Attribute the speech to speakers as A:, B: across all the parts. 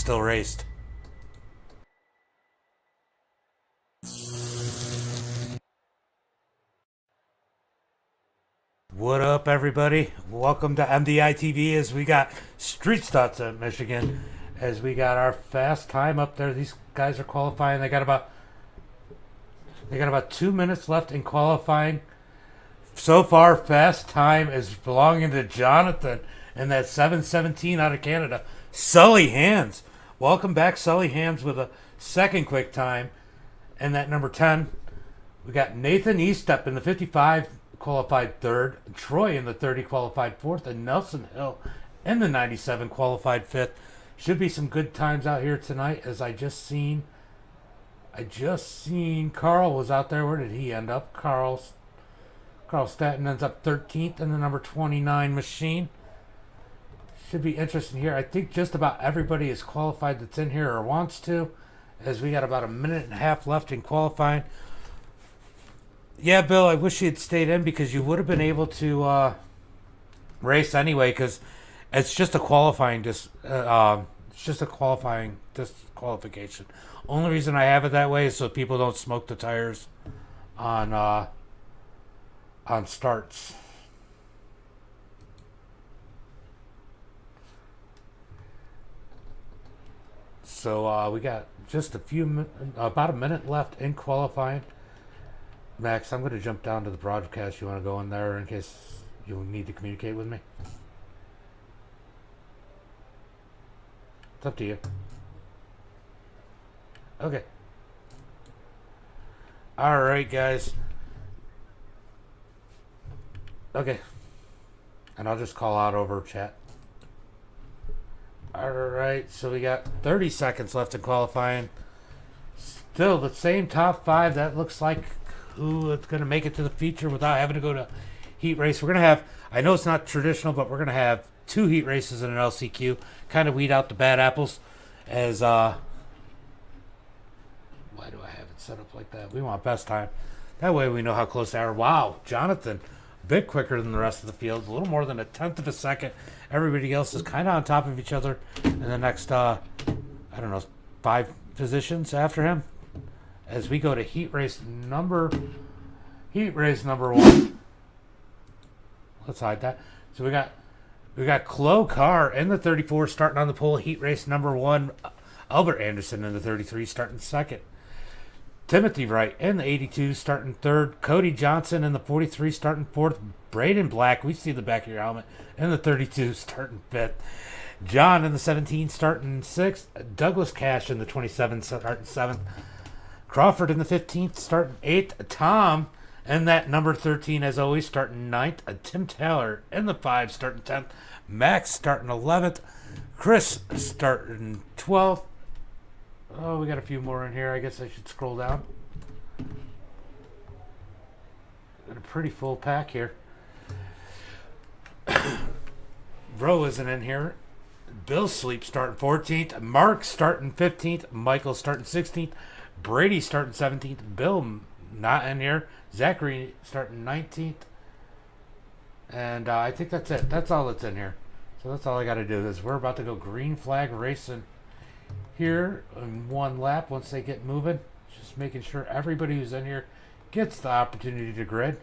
A: still raced. What up, everybody? Welcome to MDiTV as we got street stunts at Michigan. As we got our fast time up there. These guys are qualifying. They got about 2 minutes left in qualifying. So far, fast time is belonging to Jonathan and that 7:17 out of Canada. Sully Hands. Welcome back, Sully Hands, with a second quick time. And that number 10, we got Nathan Eastep in the 55 qualified third, Troy in the 30 qualified fourth, and Nelson Hill in the 97 qualified fifth. Should be some good times out here tonight, as I just seen Carl was out there. Where did he end up? Carl Staten ends up 13th in the number 29 machine. Should be interesting here. I think just about everybody is qualified that's in here or wants to, as we got about a minute and a half left in qualifying. Yeah, Bill, I wish you had stayed in because you would have been able to race anyway, because it's just a qualifying disqualification. Only reason I have it that way is so people don't smoke the tires on starts. So we got just about a minute left in qualifying. Max, I'm going to jump down to the broadcast. You want to go in there in case you need to communicate with me? It's up to you. Okay. All right, guys. Okay. And I'll just call out over chat. All right, so we got 30 seconds left in qualifying. Still the same top five. That looks like who is going to make it to the feature without having to go to heat race. We're going to have, I know it's not traditional, but we're going to have 2 heat races and an LCQ. Kind of weed out the bad apples. As, why do I have it set up like that? We want best time. That way we know how close they are. Wow, Jonathan, a bit quicker than the rest of the field. A little more than a tenth of a second. Everybody else is kind of on top of each other in the next, I don't know, 5 positions after him. As we go to heat race number 1. Let's hide that. So we got Chloe Carr in the 34 starting on the pole. Heat race number 1. Albert Anderson in the 33 starting second. Timothy Wright in the 82 starting third. Cody Johnson in the 43 starting fourth. Braden Black, we see the back of your helmet, in the 32 starting fifth. John in the 17 starting sixth. Douglas Cash in the 27 starting seventh. Crawford in the 15th, starting 8th. Tom in that number 13, as always, starting 9th. Tim Taylor in the 5, starting 10th. Max starting 11th. Chris starting 12th. Oh, we got a few more in here. I guess I should scroll down. Got a pretty full pack here. Rowe isn't in here. Bill Sleep starting 14th. Mark starting 15th. Michael starting 16th. Brady starting 17th. Bill not in here. Zachary starting 19th. And I think that's it. That's all that's in here. So that's all I got to do is we're about to go green flag racing here in one lap once they get moving. Just making sure everybody who's in here gets the opportunity to grid.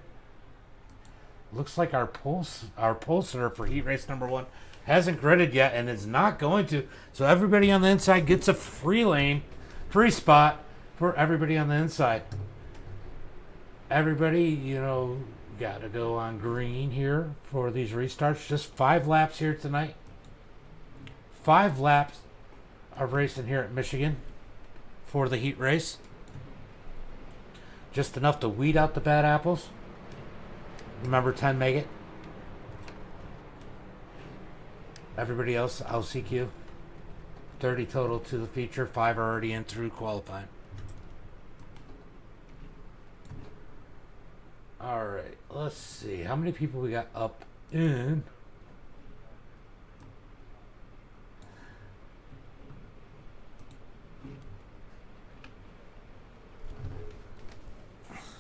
A: Looks like our pulser for heat race number 1 hasn't gridded yet and is not going to. So everybody on the inside gets a free lane, free spot for everybody on the inside. Everybody, got to go on green here for these restarts. Just 5 laps here tonight. 5 laps of racing here at Michigan for the heat race. Just enough to weed out the bad apples. Remember, 10 make it. Everybody else, LCQ. 30 total to the feature. 5 are already in through qualifying. All right, let's see. How many people we got up in?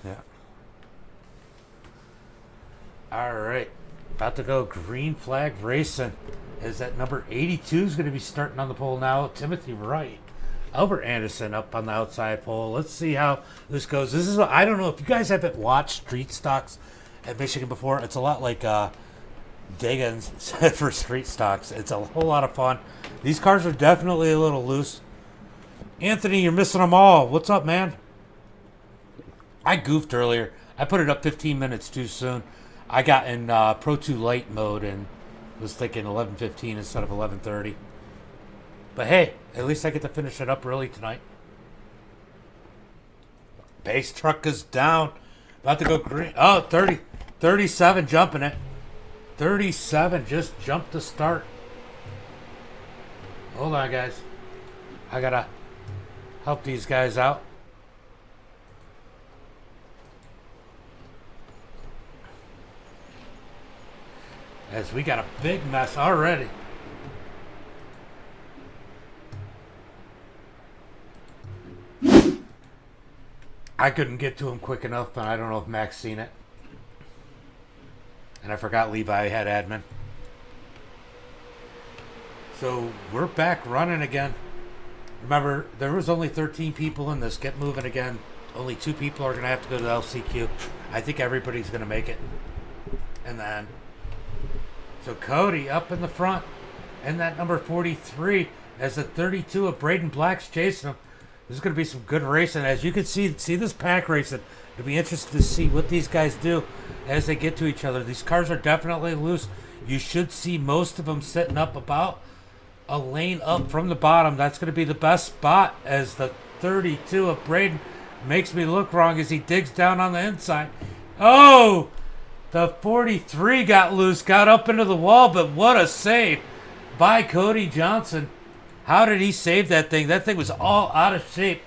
A: Yeah. All right. About to go green flag racing As that number 82 is going to be starting on the pole now. Timothy Wright. Albert Anderson up on the outside pole. Let's see how this goes. This is, I don't know if you guys haven't watched street stocks at Michigan before. It's a lot like Diggins for street stocks. It's a whole lot of fun. These cars are definitely a little loose. Anthony, you're missing them all. What's up, man? I goofed earlier. I put it up 15 minutes too soon. I got in Pro 2 Lite mode and was thinking 11:15 instead of 11:30. But hey, at least I get to finish it up early tonight. Base truck is down. About to go green. Oh, 30. 37 jumping it. 37 just jumped the start. Hold on, guys. I gotta help these guys out. As we got a big mess already. I couldn't get to him quick enough, but I don't know if Mac's seen it. And I forgot Levi had admin. So we're back running again. Remember, there was only 13 people in this. Get moving again. Only 2 people are going to have to go to the LCQ. I think everybody's going to make it. And then, so Cody up in the front. And that number 43 as the 32 of Braden Black's chasing him. This is going to be some good racing. As you can see this pack racing. It'll be interesting to see what these guys do as they get to each other. These cars are definitely loose. You should see most of them sitting up about a lane up from the bottom. That's going to be the best spot as the 32 of Braden makes me look wrong as he digs down on the inside. Oh, the 43 got loose, got up into the wall, but what a save by Cody Johnson. How did he save that thing? That thing was all out of shape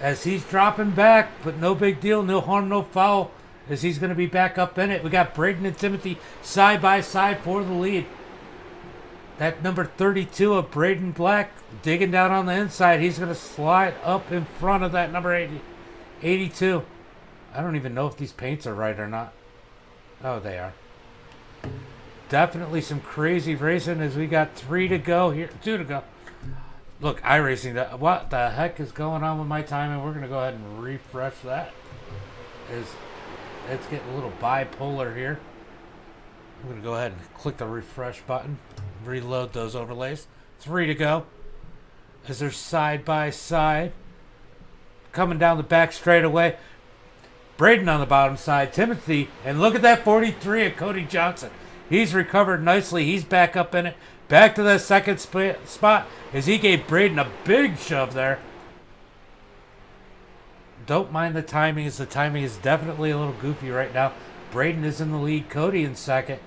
A: as he's dropping back, but no big deal, no harm, no foul, as he's going to be back up in it. We got Braden and Timothy side by side for the lead. That number 32 of Braden Black digging down on the inside. He's going to slide up in front of that number 82. I don't even know if these paints are right or not. Oh, they are. Definitely some crazy racing as we got 3 to go here. 2 to go. Look, iRacing, what the heck is going on with my timing? We're going to go ahead and refresh that. It's getting a little bipolar here. I'm going to go ahead and click the refresh button. Reload those overlays. 3 to go. As they're side by side. Coming down the back straightaway. Braden on the bottom side. Timothy. And look at that 43 of Cody Johnson. He's recovered nicely. He's back up in it. Back to that second spot as he gave Braden a big shove there. Don't mind the timing, as the timing is definitely a little goofy right now. Braden is in the lead. Cody in second.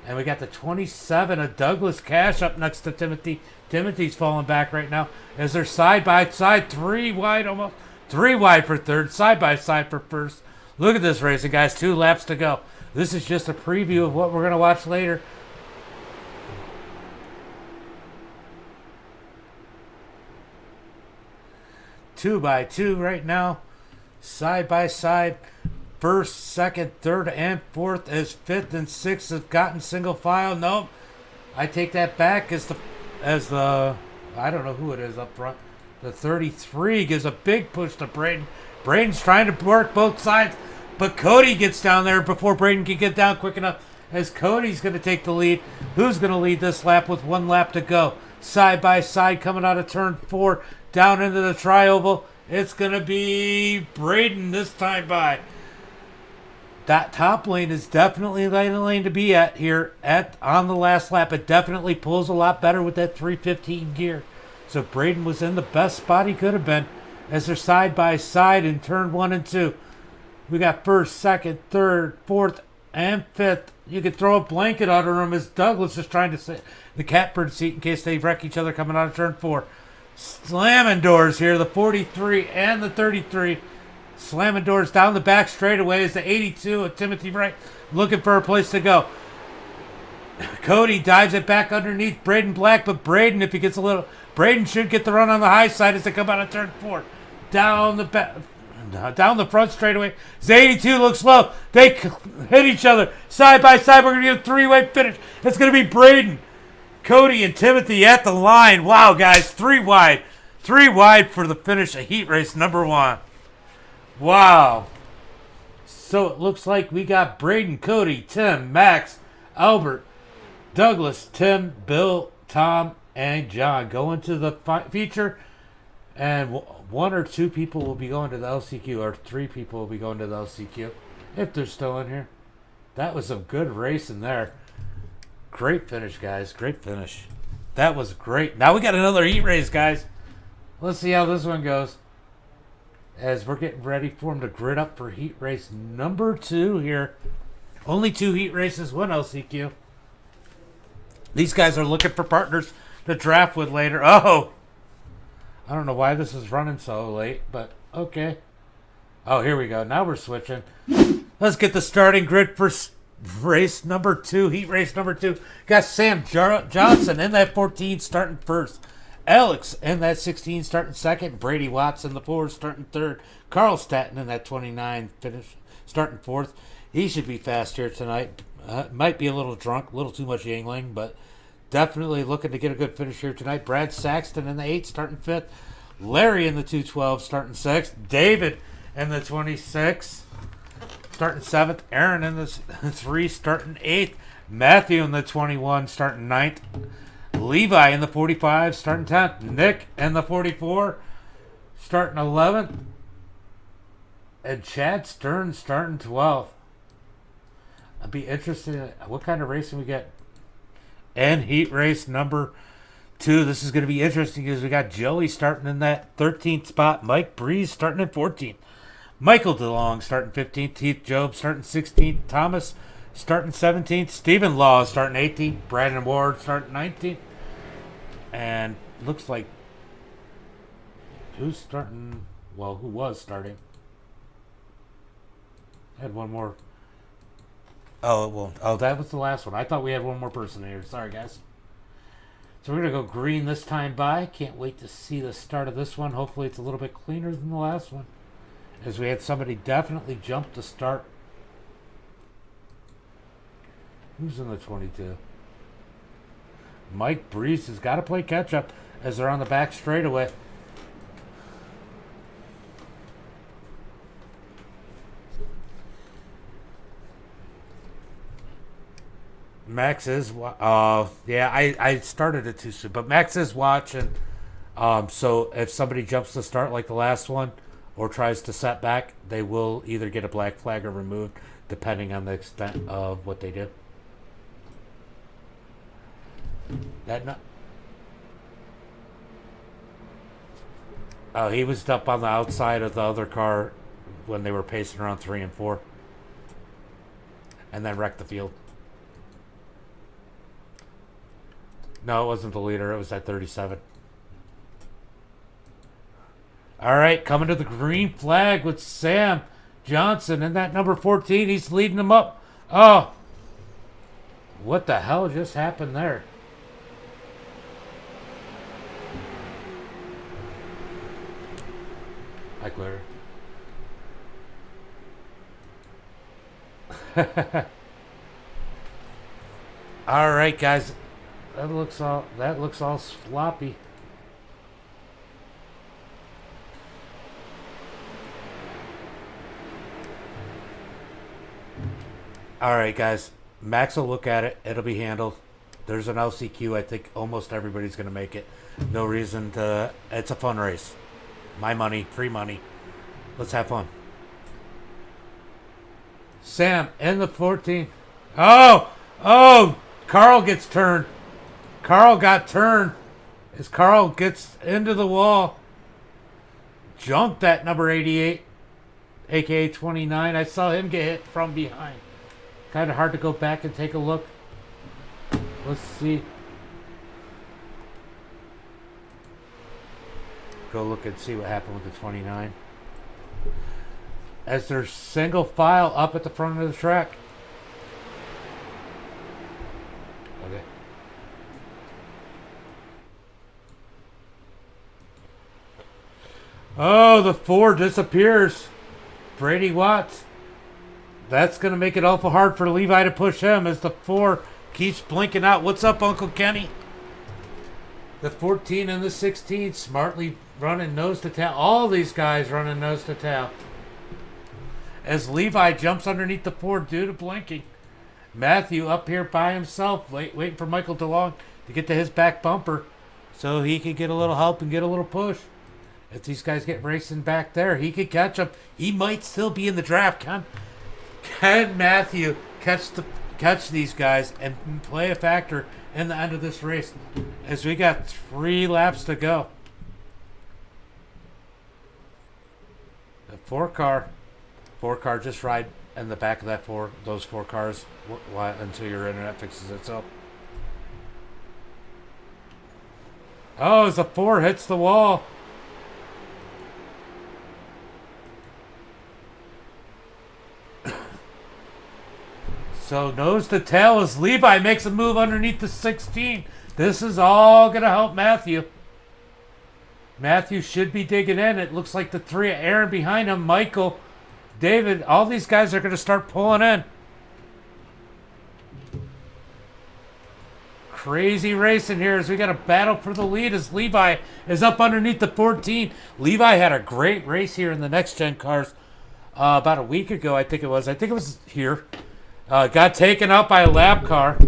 A: And we got the 27 of Douglas Cash up next to Timothy. Timothy's falling back right now as they're side by side. 3 wide almost. 3 wide for third. Side by side for first. Look at this racing, guys. 2 laps to go. This is just a preview of what we're going to watch later. Two by two right now. Side by side. First, second, third, and fourth as fifth and sixth have gotten single file. Nope. I take that back as the I don't know who it is up front. The 33 gives a big push to Braden. Braden's trying to work both sides, but Cody gets down there before Braden can get down quick enough, as Cody's going to take the lead. Who's going to lead this lap with 1 lap to go? Side by side coming out of turn 4 down into the tri-oval. It's going to be Braden this time by. That top lane is definitely the lane to be at here on the last lap. It definitely pulls a lot better with that 315 gear. So Braden was in the best spot he could have been as they're side by side in turn 1 and 2. We got first, second, third, fourth, and fifth. You could throw a blanket under them as Douglas is trying to sit the catbird seat in case they wreck each other coming out of turn 4. Slamming doors here, the 43 and the 33. Slamming doors down the back straightaway is the 82 of Timothy Wright looking for a place to go. Cody dives it back underneath Braden Black, but Braden, if he gets a little, Braden should get the run on the high side as they come out of turn 4. Down the back, down the front straightaway. The 82 looks low. They hit each other side by side. We're going to get a 3-way finish. It's going to be Braden, Cody and Timothy at the line. Wow, guys, 3 wide. 3 wide for the finish of heat race number 1. Wow. So it looks like we got Braden, Cody, Tim, Max, Albert, Douglas, Tim, Bill, Tom, and John going to the feature. And 1 or 2 people will be going to the LCQ, or 3 people will be going to the LCQ, if they're still in here. That was some good racing there. Great finish, guys. Great finish. That was great. Now we got another heat race, guys. Let's see how this one goes. As we're getting ready for them to grid up for heat race number 2 here. Only 2 heat races, 1 LCQ. These guys are looking for partners to draft with later. Oh! I don't know why this is running so late, but okay. Oh, here we go. Now we're switching. Let's get the starting grid for race number 2, heat race number 2. Got Sam Johnson in that 14 starting first. Alex in that 16 starting second. Brady Watts in the 4 starting third. Carl Staton in that 29 finish starting fourth. He should be fast here tonight. Might be a little drunk, a little too much yingling, but definitely looking to get a good finish here tonight. Brad Saxton in the 8 starting 5th. Larry in the 212 starting 6th. David in the 26 starting 7th. Aaron in the 3 starting 8th. Matthew in the 21 starting 9th. Levi in the 45 starting 10th. Nick in the 44 starting 11th. And Chad Stern starting 12th. I'd be interested in what kind of racing we get. And heat race number 2. This is going to be interesting because we got Joey starting in that 13th spot. Mike Breeze starting in 14th. Michael DeLong starting 15th. Heath Job starting 16th. Thomas starting 17th. Stephen Law starting 18th. Brandon Ward starting 19th. And looks like who's starting? Well, who was starting? Had one more. Oh, well, that was the last one. I thought we had one more person here. Sorry, guys. So we're going to go green this time by. Can't wait to see the start of this one. Hopefully it's a little bit cleaner than the last one. As we had somebody definitely jump to start. Who's in the 22? Mike Breeze has got to play catch-up as they're on the back straightaway. Max is, yeah, I started it too soon, but Max is watching. So if somebody jumps to start like the last one or tries to set back, they will either get a black flag or removed, depending on the extent of what they do. Oh, he was up on the outside of the other car when they were pacing around 3 and 4. And then wrecked the field. No, it wasn't the leader. It was at 37. All right, coming to the green flag with Sam Johnson in that number 14. He's leading them up. Oh, what the hell just happened there? Hi, Claire. All right, guys. That looks all sloppy. All right, guys. Max will look at it. It'll be handled. There's an LCQ. I think almost everybody's going to make it. No reason to. It's a fun race. My money, free money. Let's have fun. Sam in the 14th. Oh! Carl gets turned. Carl got turned as Carl gets into the wall. Jumped that number 88, aka 29. I saw him get hit from behind. Kind of hard to go back and take a look. Let's see. Go look and see what happened with the 29. As they're single file up at the front of the track. Okay. Oh, the 4 disappears. Brady Watts. That's going to make it awful hard for Levi to push him as the 4 keeps blinking out. What's up, Uncle Kenny? The 14 and the 16 smartly running nose to tail. All these guys running nose to tail. As Levi jumps underneath the 4 due to blinking. Matthew up here by himself, waiting for Michael DeLong to get to his back bumper so he could get a little help and get a little push. If these guys get racing back there, he could catch them. He might still be in the draft. Can Matthew catch these guys and play a factor in the end of this race? As we got 3 laps to go. The 4 car just ride in the back of those 4 cars until your internet fixes itself. Oh, as the 4 hits the wall. So nose to tail as Levi makes a move underneath the 16. This is all going to help Matthew. Matthew should be digging in. It looks like the 3 of Aaron behind him, Michael, David, all these guys are going to start pulling in. Crazy racing here as we got a battle for the lead as Levi is up underneath the 14. Levi had a great race here in the next gen cars about a week ago, I think it was. I think it was here. Got taken out by a lap car.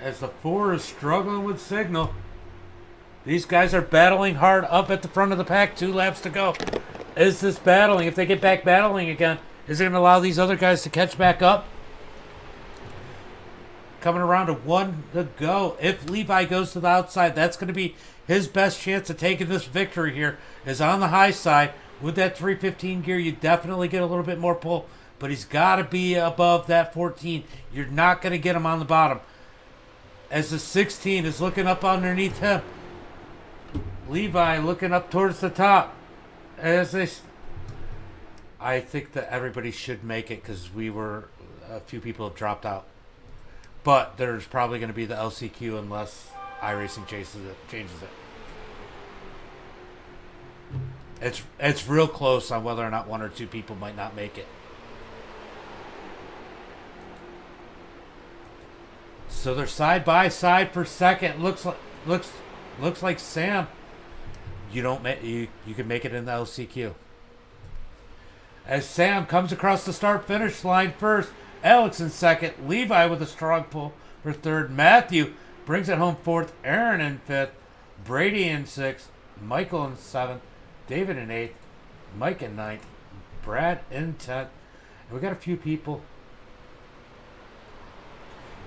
A: As the 4 is struggling with signal. These guys are battling hard up at the front of the pack. 2 laps to go. Is this battling? If they get back battling again, is it going to allow these other guys to catch back up? Coming around to 1 to go. If Levi goes to the outside, that's going to be his best chance of taking this victory here. Is on the high side. With that 315 gear, you definitely get a little bit more pull. But he's got to be above that 14. You're not going to get him on the bottom. As the 16 is looking up underneath him. Levi looking up towards the top. I think that everybody should make it because a few people have dropped out. But there's probably going to be the LCQ unless iRacing changes it. It's real close on whether or not 1 or 2 people might not make it. So they're side by side for second. Looks like Sam. You can make it in the LCQ. As Sam comes across the start finish line first, Alex in second, Levi with a strong pull for third, Matthew brings it home fourth, Aaron in fifth, Brady in sixth, Michael in seventh, David in eighth, Mike in ninth, Brad in 10th. And we got a few people.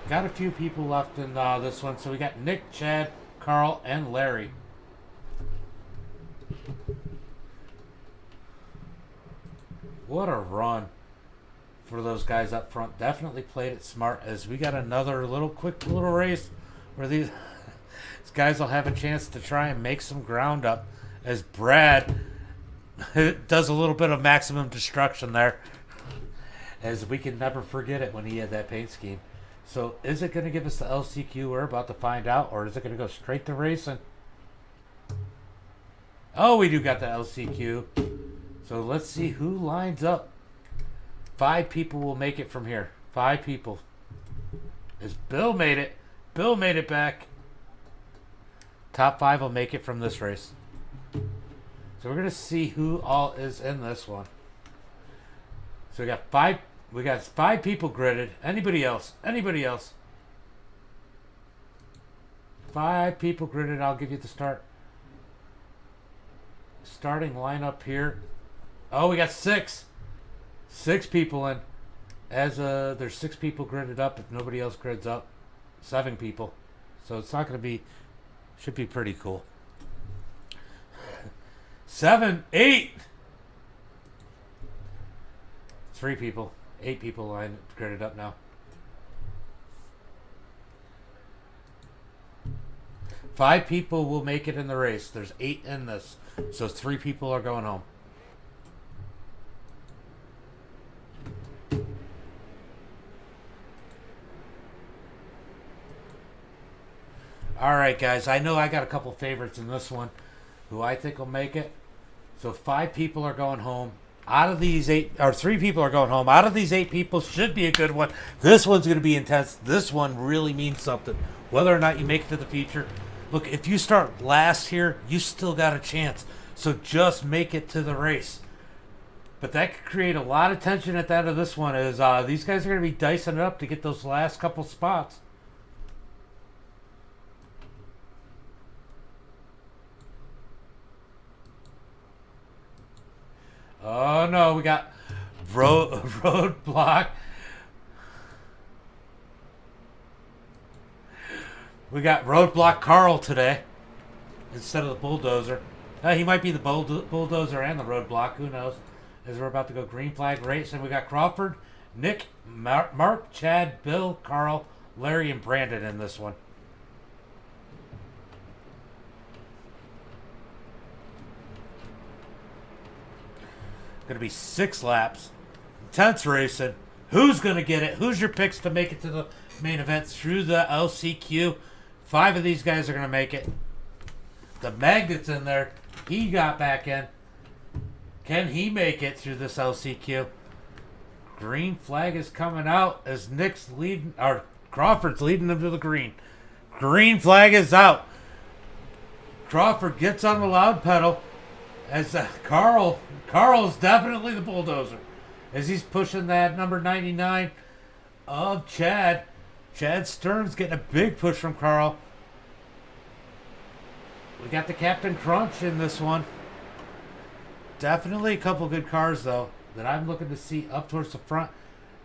A: Left in this one. So we got Nick, Chad, Carl, and Larry. What a run for those guys up front. Definitely played it smart as we got another quick little race where these guys will have a chance to try and make some ground up as Brad does a little bit of maximum destruction there. As we can never forget it when he had that paint scheme. So is it going to give us the LCQ? We're about to find out. Or is it going to go straight to racing? Oh, we do got the LCQ. So let's see who lines up. 5 people will make it from here. 5 people. As Bill made it. Bill made it back. Top 5 will make it from this race. So we're going to see who all is in this one. So we got 5 people gridded. Anybody else? 5 people gridded. I'll give you the starting lineup here. Oh, we got 6. 6 people in. As there's 6 people gridded up. If nobody else grids up, 7 people. So it's not going to be. Should be pretty cool. 7, 8. 3 people. 8 people gridded up now. 5 people will make it in the race. There's 8 in this. So 3 people are going home. Alright guys, I know I got a couple favorites in this one who I think will make it. So 5 people are going home. Out of these 8, or 3 people are going home. Out of these 8 people, should be a good one. This one's going to be intense. This one really means something. Whether or not you make it to the feature. Look, if you start last here, you still got a chance. So just make it to the race. But that could create a lot of tension at the end of this one. Is these guys are going to be dicing it up to get those last couple spots. Oh no, we got roadblock. We got roadblock Carl today instead of the bulldozer. He might be the bulldozer and the roadblock. Who knows? As we're about to go green flag race, and we got Crawford, Nick, Mark, Chad, Bill, Carl, Larry, and Brandon in this one. Going to be 6 laps. Intense racing. Who's going to get it? Who's your picks to make it to the main event through the LCQ? 5 of these guys are going to make it. The Magnet's in there. He got back in. Can he make it through this LCQ? Green flag is coming out as Nick's leading, or Crawford's leading him to the green. Green flag is out. Crawford gets on the loud pedal as Carl's definitely the bulldozer as he's pushing that number 99 of Chad. Chad Stearns getting a big push from Carl. We got the Captain Crunch in this one. Definitely a couple good cars, though, that I'm looking to see up towards the front.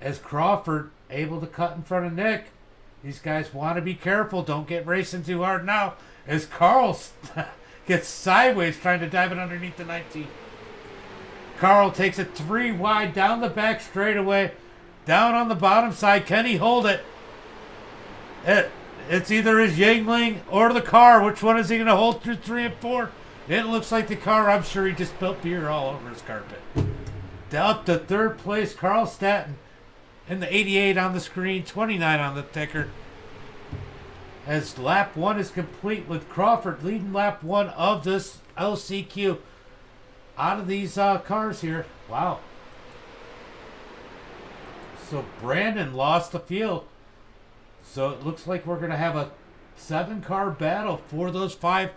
A: As Crawford able to cut in front of Nick. These guys want to be careful. Don't get racing too hard now. As Carl gets sideways trying to dive it underneath the 19. Carl takes it 3 wide down the back straightaway. Down on the bottom side. Can he hold it? It's either his Yingling or the car. Which one is he going to hold through 3 and 4? It looks like the car. I'm sure he just spilled beer all over his carpet. Up to 3rd place, Carl Staton. In the 88 on the screen, 29 on the ticker. As lap 1 is complete with Crawford leading lap 1 of this LCQ. Out of these cars here. Wow. So Brandon lost the field. So it looks like we're going to have a 7-car battle for those five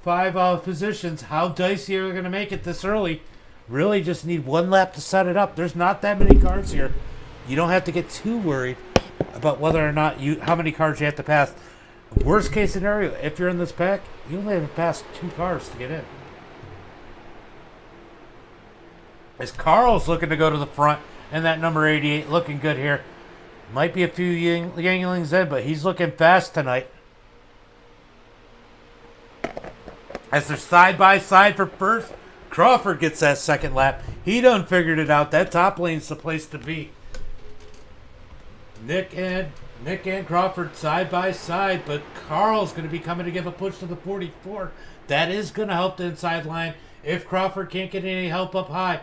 A: positions. How dicey are they going to make it this early? Really just need 1 lap to set it up. There's not that many cars here. You don't have to get too worried about whether or not how many cars you have to pass. Worst case scenario, if you're in this pack, you only have to pass 2 cars to get in. As Carl's looking to go to the front, and that number 88 looking good here. Might be a few Yanglings in, but he's looking fast tonight. As they're side by side for first, Crawford gets that 2nd lap. He done figured it out. That top lane's the place to be. Nick and Crawford side by side, but Carl's going to be coming to give a push to the 44. That is going to help the inside line if Crawford can't get any help up high.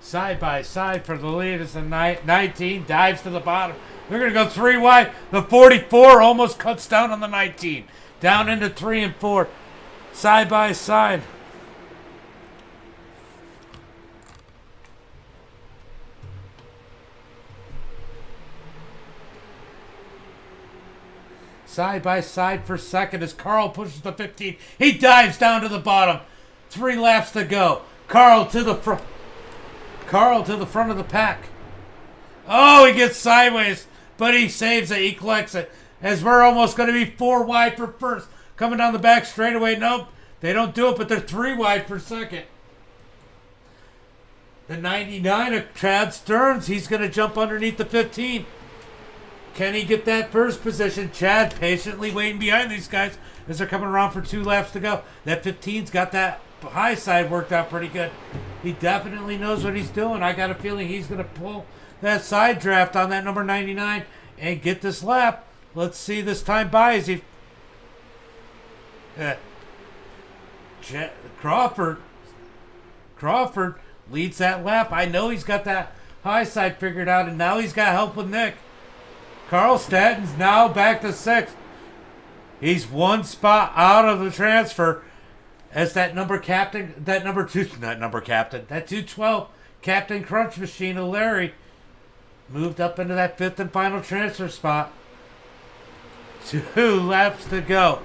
A: Side by side for the lead as the 19 dives to the bottom. They're going to go 3 wide. The 44 almost cuts down on the 19. Down into 3 and 4. Side by side. Side by side for second as Carl pushes the 15. He dives down to the bottom. 3 laps to go. Carl to the front. Carl to the front of the pack. Oh, he gets sideways, but he saves it. He collects it. As we're almost going to be 4 wide for first. Coming down the back straightaway. Nope, they don't do it, but they're 3 wide for second. The 99 of Chad Stearns, he's going to jump underneath the 15. Can he get that first position? Chad patiently waiting behind these guys as they're coming around for 2 laps to go. That 15's got that high side worked out pretty good. He definitely knows what he's doing. I got a feeling he's going to pull that side draft on that number 99 and get this lap. Let's see this time by as he... Crawford leads that lap. I know he's got that high side figured out, and now he's got help with Nick. Carl Statton's now back to 6th. He's one spot out of the transfer as that number 212 captain crunch machine of Larry moved up into that 5th and final transfer spot. 2 laps to go.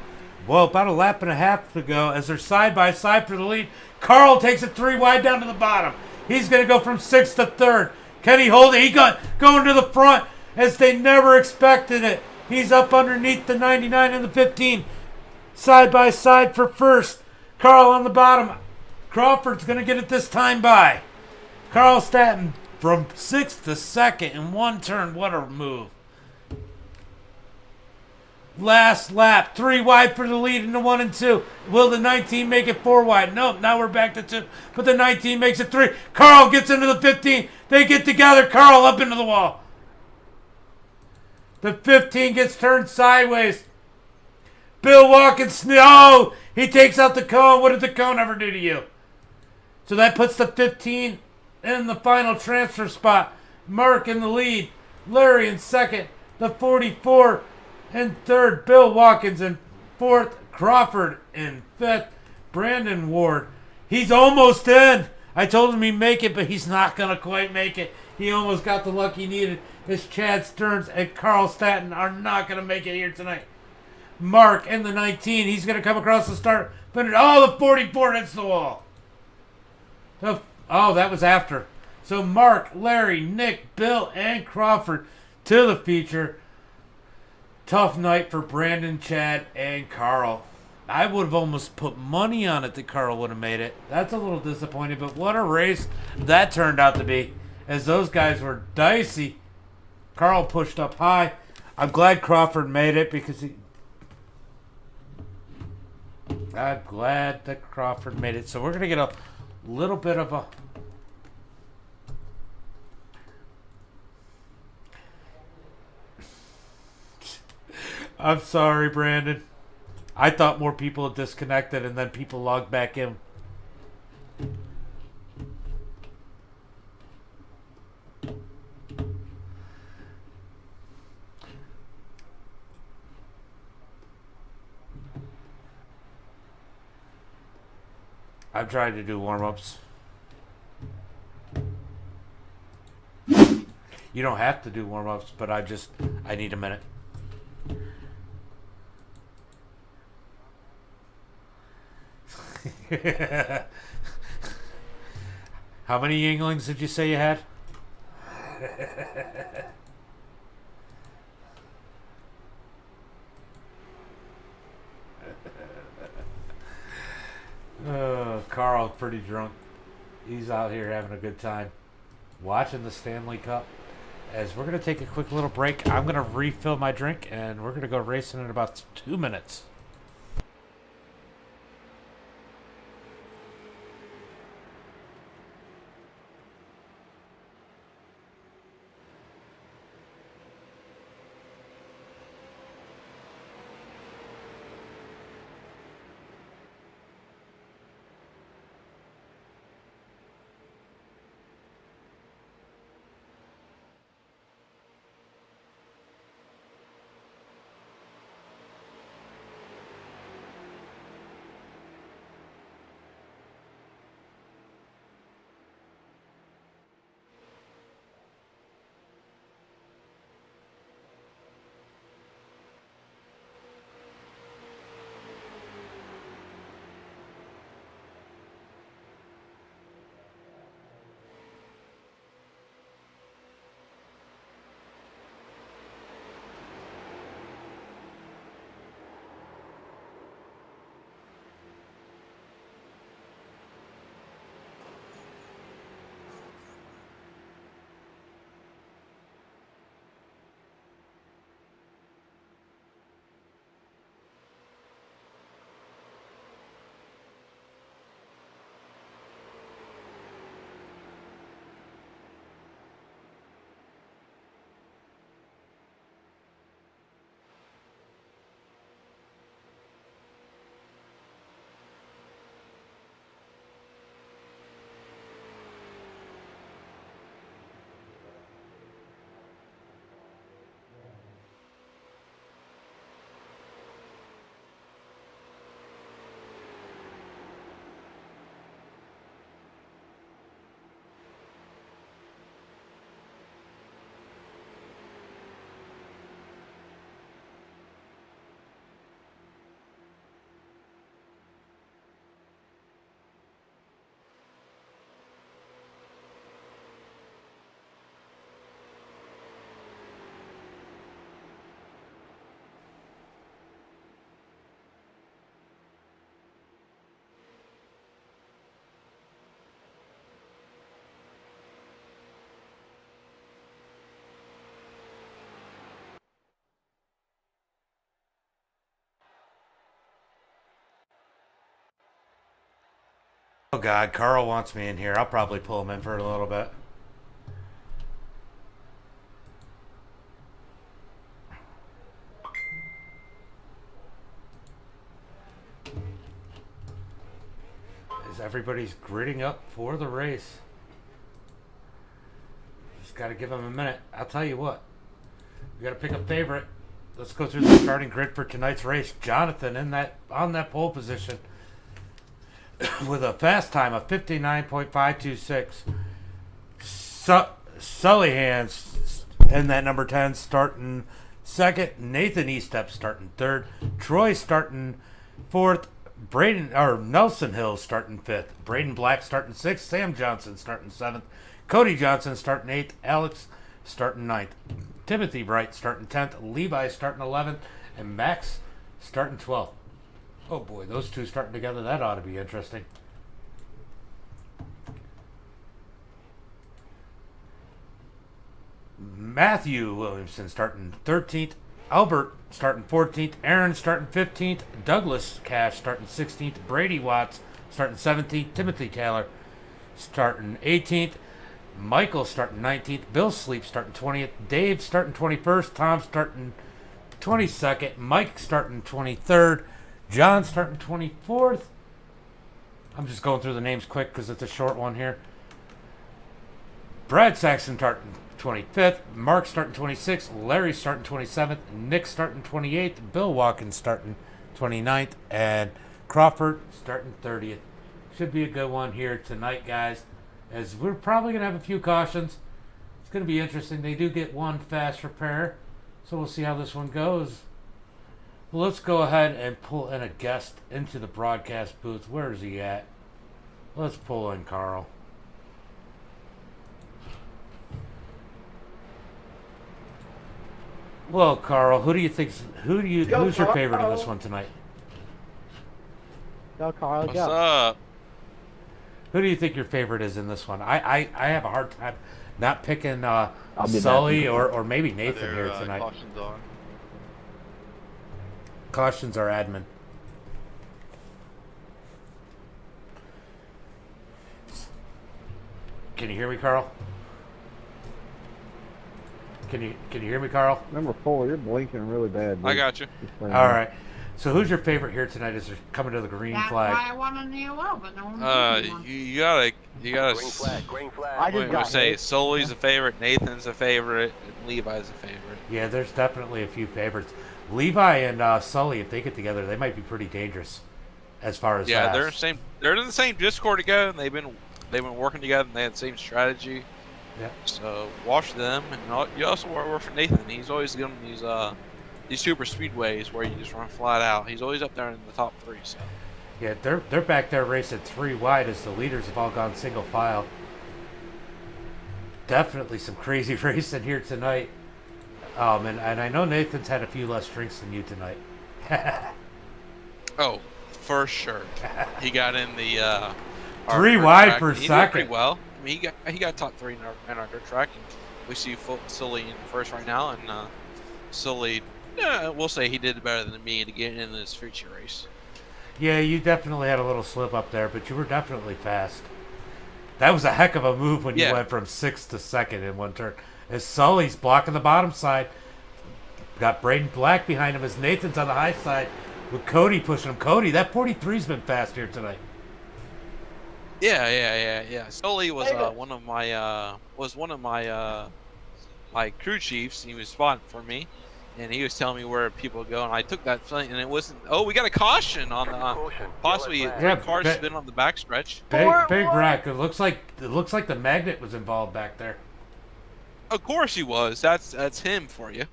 A: Well, about a lap and a half to go as they're side by side for the lead. Carl takes it 3 wide down to the bottom. He's going to go from 6th to 3rd. Can he hold it? He got going to the front as they never expected it. He's up underneath the 99 and the 15. Side by side for 1st. Carl on the bottom. Crawford's going to get it this time by. Carl Statton from 6th to 2nd in one turn. What a move. Last lap, 3 wide for the lead in the 1 and 2. Will the 19 make it 4 wide? Nope, now we're back to 2. But the 19 makes it 3. Carl gets into the 15. They get together. Carl up into the wall. The 15 gets turned sideways. Bill Watkins, no! He takes out the cone. What did the cone ever do to you? So that puts the 15 in the final transfer spot. Mark in the lead. Larry in 2nd. The 44 in 3rd. Bill Watkins in 4th. Crawford in 5th. Brandon Ward. He's almost in. I told him he'd make it, but he's not going to quite make it. He almost got the luck he needed. As Chad Stearns and Carl Statton are not going to make it here tonight. Mark in the 19. He's going to come across the start. But the 44 hits the wall. That was after. So Mark, Larry, Nick, Bill, and Crawford to the feature. Tough night for Brandon, Chad, and Carl. I would have almost put money on it that Carl would have made it. That's a little disappointing, but what a race that turned out to be. As those guys were dicey. Carl pushed up high. I'm glad Crawford made it because I'm glad that Crawford made it. So we're going to get a little bit of a... I'm sorry, Brandon. I thought more people had disconnected and then people logged back in. I'm trying to do warm-ups. You don't have to do warm-ups, but I need a minute. How many Yinglings did you say you had? Carl's pretty drunk. He's out here having a good time watching the Stanley Cup. As we're going to take a quick little break, I'm going to refill my drink and we're going to go racing in about 2 minutes. Oh God, Carl wants me in here. I'll probably pull him in for a little bit. As everybody's gritting up for the race. Just got to give him a minute. I'll tell you what. We got to pick a favorite. Let's go through the starting grid for tonight's race. Jonathan on that pole position with a fast time of 59.526. Sully Hands in that number 10 starting second. Nathan Estep starting third. Troy starting fourth. Nelson Hill starting fifth. Braden Black starting sixth. Sam Johnson starting seventh. Cody Johnson starting eighth. Alex starting ninth. Timothy Bright starting 10th, Levi starting 11th, and Max starting 12th. Oh boy, those two starting together, that ought to be interesting. Matthew Williamson starting 13th, Albert starting 14th, Aaron starting 15th, Douglas Cash starting 16th, Brady Watts starting 17th, Timothy Taylor starting 18th, Michael starting 19th, Bill Sleep starting 20th, Dave starting 21st, Tom starting 22nd, Mike starting 23rd, John starting 24th. I'm just going through the names quick because it's a short one here. Brad Saxon starting 25th, Mark starting 26th, Larry starting 27th, Nick starting 28th, Bill Watkins starting 29th, and Crawford starting 30th. Should be a good one here tonight, guys. As we're probably going to have a few cautions. It's going to be interesting. They do get one fast repair, so we'll see how this one goes. Well, let's go ahead and pull in a guest into the broadcast booth. Where is he at? Let's pull in Carl. Well, Carl, who's your favorite in this one tonight?
B: Go, Carl.
C: What's up?
A: Who do you think your favorite is in this one? I have a hard time not picking
B: Sully
A: or maybe Nathan here tonight. Cautions are admin. Can you hear me, Carl? Can you hear me, Carl?
B: Number 4, you're blinking really bad. Dude.
C: I got you.
A: All right. So who's your favorite here tonight as they're coming to the green flag?
D: That's why I want an EOL, but no one
C: You gotta
E: Green flag.
B: I just got
C: say
B: hit.
C: Sully's a favorite, Nathan's a favorite, and Levi's a favorite.
A: Yeah, there's definitely a few favorites. Levi and Sully, if they get together, they might be pretty dangerous as far as
C: Yeah,
A: fast.
C: they're in the same Discord together, and they've been working together, and they had the same strategy.
A: Yeah.
C: So watch them, and you also work for Nathan. He's always doing these super speedways where you just run flat out. He's always up there in the top 3. So
A: Yeah, they're back there racing 3 wide as the leaders have all gone single file. Definitely some crazy racing here tonight. And I know Nathan's had a few less drinks than you tonight.
C: oh, for sure, he got in the
A: 3
C: our
A: wide
C: track,
A: for
C: and he did
A: second.
C: pretty well. I mean, he got top 3 in our dirt track, and we see Sully in first right now, and Sully. Yeah, we'll say he did better than me to get in this future race.
A: Yeah, you definitely had a little slip up there, but you were definitely fast. That was a heck of a move when you went from 6th to 2nd in one turn. As Sully's blocking the bottom side, got Braden Black behind him as Nathan's on the high side with Cody pushing him. Cody, that 43's been fast here tonight.
C: Yeah. Sully was one of my my crew chiefs. He was spotting for me, and he was telling me where people go, and I took that thing, and it wasn't. Oh, we got a caution on the possibly 3 cars spin on the backstretch.
A: Big wreck. It looks like the magnet was involved back there.
C: Of course he was. That's him for you.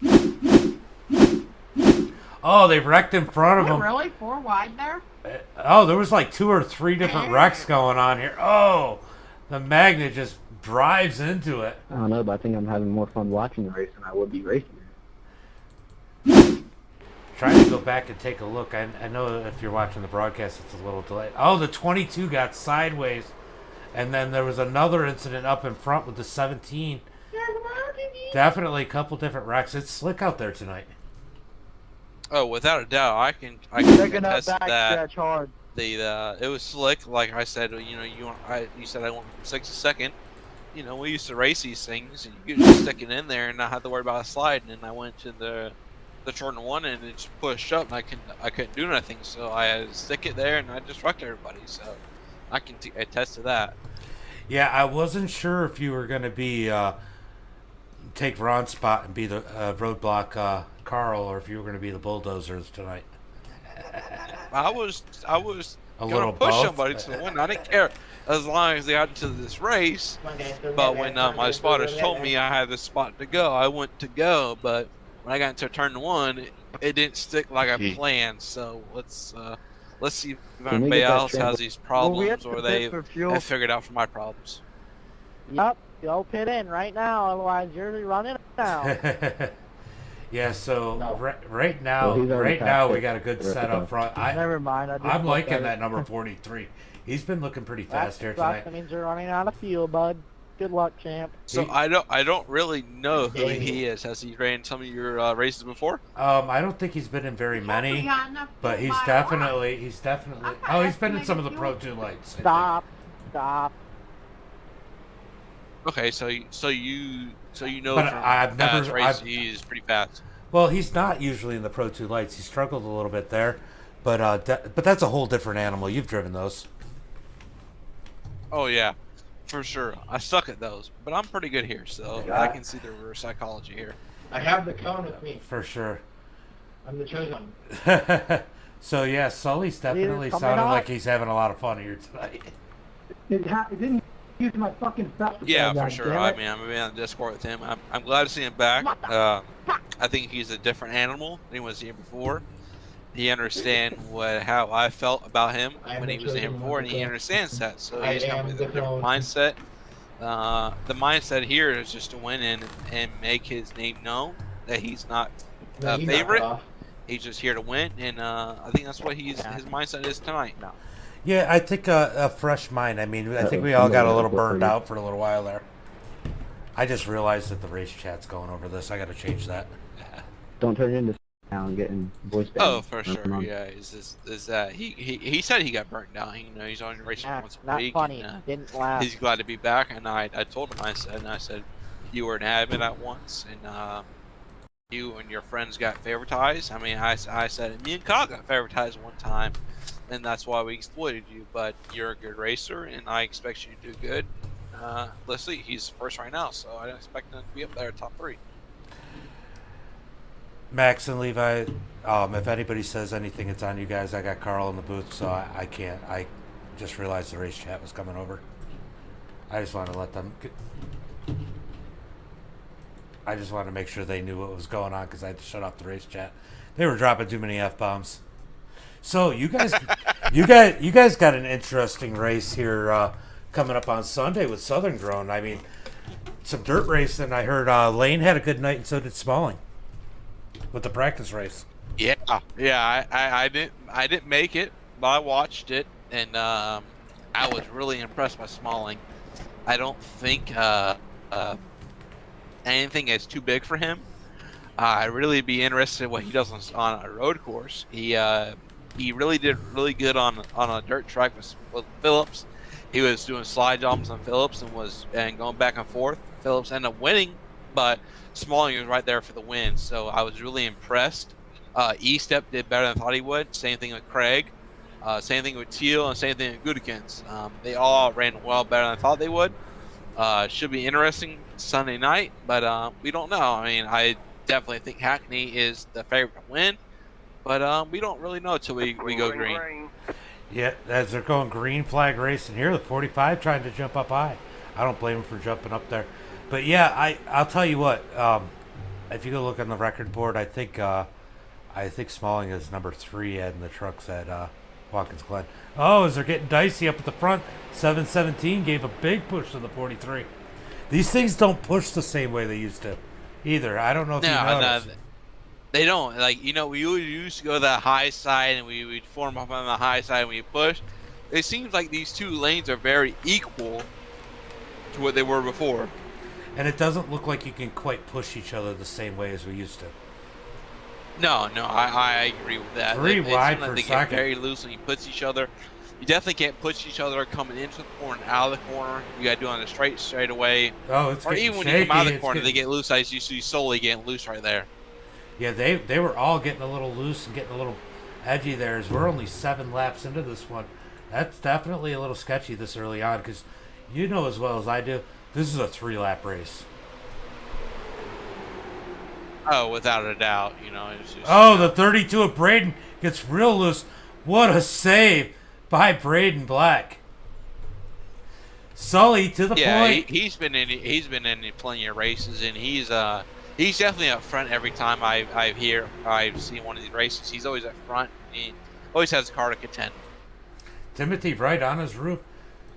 A: Oh, they wrecked in front of him.
D: Really? 4 wide there?
A: Oh, there was like 2 or 3 different wrecks going on here. Oh, the magnet just drives into it.
B: I don't know, but I think I'm having more fun watching the race than I would be racing.
A: Trying to go back and take a look. I know if you're watching the broadcast, it's a little delayed. Oh, the 22 got sideways. And then there was another incident up in front with the 17. Definitely a couple different wrecks. It's slick out there tonight.
C: Oh, without a doubt, I can
B: Picking up
C: attest to that.
B: backstretch hard.
C: it was slick. Like I said, you said I went from 6th to 2nd. We used to race these things, and you could just stick it in there and not have to worry about a slide. And then I went to the turn 1, and it just pushed up, and I couldn't do nothing. So I had to stick it there, and I just wrecked everybody. So I can attest to that.
A: Yeah, I wasn't sure if you were going to be take Ron's spot and be the roadblock Carl, or if you were going to be the bulldozers tonight.
C: I was
A: A
C: gonna
A: little
C: push
A: both.
C: somebody to the win. I didn't care as long as they got into this race. But when my spotters told me I had this spot to go, I went to go. But when I got into turn 1, it didn't stick like I planned. So let's see if
B: Can we get that
C: anybody else has
B: trample-
C: these
F: Well, we have
C: problems
F: to
C: or
F: pit
C: they
F: for fuel.
C: have figured out for my problems.
F: Yep, go pit in right now, otherwise you're running out.
A: Yeah, so
F: No.
A: right now,
B: Well, he's already
A: we
B: passed
A: got a good
B: it.
A: set up front.
F: Never mind. I just
A: I'm
F: looked
A: liking
F: at
A: that
F: it.
A: number 43. He's been looking pretty
F: That
A: fast here
F: sucks.
A: tonight.
F: That means you're running out of fuel, bud. Good luck, champ.
C: So
A: He-
C: I don't really know who
F: Dang.
C: he is. Has he ran some of your races before?
A: I don't think he's been in very many, but he's definitely. Oh, he's been in some of the Pro 2 lights. I think.
F: Stop.
C: Okay, so you know
A: But
C: from
A: I've never-
C: past races
A: I've-
C: he's pretty fast.
A: Well, he's not usually in the Pro 2 lights. He struggled a little bit there, but that's a whole different animal. You've driven those.
C: Oh yeah, for sure. I suck at those, but I'm pretty good here, so I can see the reverse psychology here.
G: I have the cone with me.
A: For sure.
G: I'm the chosen one.
A: So yeah, Sully's definitely
F: coming
A: sounding
F: up.
A: like he's having a lot of fun here tonight.
G: It didn't use my fucking stuff.
C: Yeah,
G: God
C: for sure.
G: damn
C: I
G: it.
C: mean, I'm gonna be on the Discord with him. I'm glad to see him back. I think he's a different animal than he was here before. He understands how I felt about him
G: I am
C: when he
G: the
C: was here
G: chosen
C: before,
G: one
C: and
G: to
C: he
G: go.
C: understands that. So
G: I
C: he's coming
G: am
C: with
G: the
C: a different
G: clone.
C: mindset. The mindset here is just to win and make his name known, that he's not
G: No,
C: a
G: he knocked
C: favorite.
G: off.
C: He's just here to win, and I think that's what his mindset is tonight.
A: Yeah, I think a fresh mind. I mean, I think
B: Uh-oh,
A: we all got a
B: somebody
A: little
B: got a
A: burned
B: book for you.
A: out for a little while there. I just realized that the race chat's going over this. I got to change that.
B: Don't turn into now and getting voice back.
C: Oh, for sure. Yeah, is that he said he got burnt down. He's only racing once a
F: Not
C: week.
F: funny.
C: And,
F: Didn't laugh.
C: he's glad to be back, and I told him, I said you were an admin at once, and you and your friends got favoritized. I mean, I said me and Kyle got favoritized one time, and that's why we exploited you. But you're a good racer, and I expect you to do good. Let's see, he's first right now, so I don't expect him to be up there top 3.
A: Max and Levi, if anybody says anything, it's on you guys. I got Carl in the booth, so I can't. I just realized the race chat was coming over. I just wanted to let them. I just wanted to make sure they knew what was going on because I had to shut off the race chat. They were dropping too many f-bombs. So you guys, you guys got an interesting race here coming up on Sunday with Southern Grown. I mean, some dirt racing. I heard Lane had a good night, and so did Smalling with the practice race.
C: Yeah. I didn't make it, but I watched it, and I was really impressed by Smalling. I don't think anything is too big for him. I'd really be interested in what he does on a road course. He really did really good on a dirt track with Phillips. He was doing slide jumps on Phillips and going back and forth. Phillips ended up winning, but Smalling was right there for the win. So I was really impressed. E-Step did better than I thought he would. Same thing with Craig. Same thing with Teal, and same thing with Gudikins. They all ran well better than I thought they would. Should be interesting Sunday night, but we don't know. I mean, I definitely think Hackney is the favorite to win, but we don't really know until we go green.
A: Yeah, as they're going green flag racing here, the 45 trying to jump up high. I don't blame him for jumping up there. But yeah, I'll tell you what. If you go look on the record board, I think Smalling is number 3 in the trucks at Watkins Glen. Oh, as they're getting dicey up at the front, 717 gave a big push to the 43. These things don't push the same way they used to either. I don't know if you noticed.
C: They don't. Like, we used to go to the high side, and we'd form up on the high side and we push. It seems like these two lanes are very equal to what they were before.
A: And it doesn't look like you can quite push each other the same way as we used to.
C: No, I agree with that.
A: Three
C: It's
A: wide
C: something
A: for
C: they get
A: second.
C: very loose when you push each other. You definitely can't push each other coming into the corner and out of the corner. You got to do it on the straight away.
A: Oh, it's
C: Or
A: getting
C: even when
A: shaky.
C: you come out of the
A: It's
C: corner, they
A: getting-
C: get loose. I used to see solely getting loose right there.
A: Yeah, they were all getting a little loose and getting a little edgy there. As we're only 7 laps into this one, that's definitely a little sketchy this early on because you know as well as I do, this is a 3-lap race.
C: Oh, without a doubt. It's just,
A: Oh, the 32 of Braden gets real loose. What a save by Braden Black. Sully to the
C: yeah,
A: point.
C: he's been in plenty of races, and he's definitely up front every time I've seen one of these races. He's always up front. He always has a car to contend.
A: Timothy right on his roof,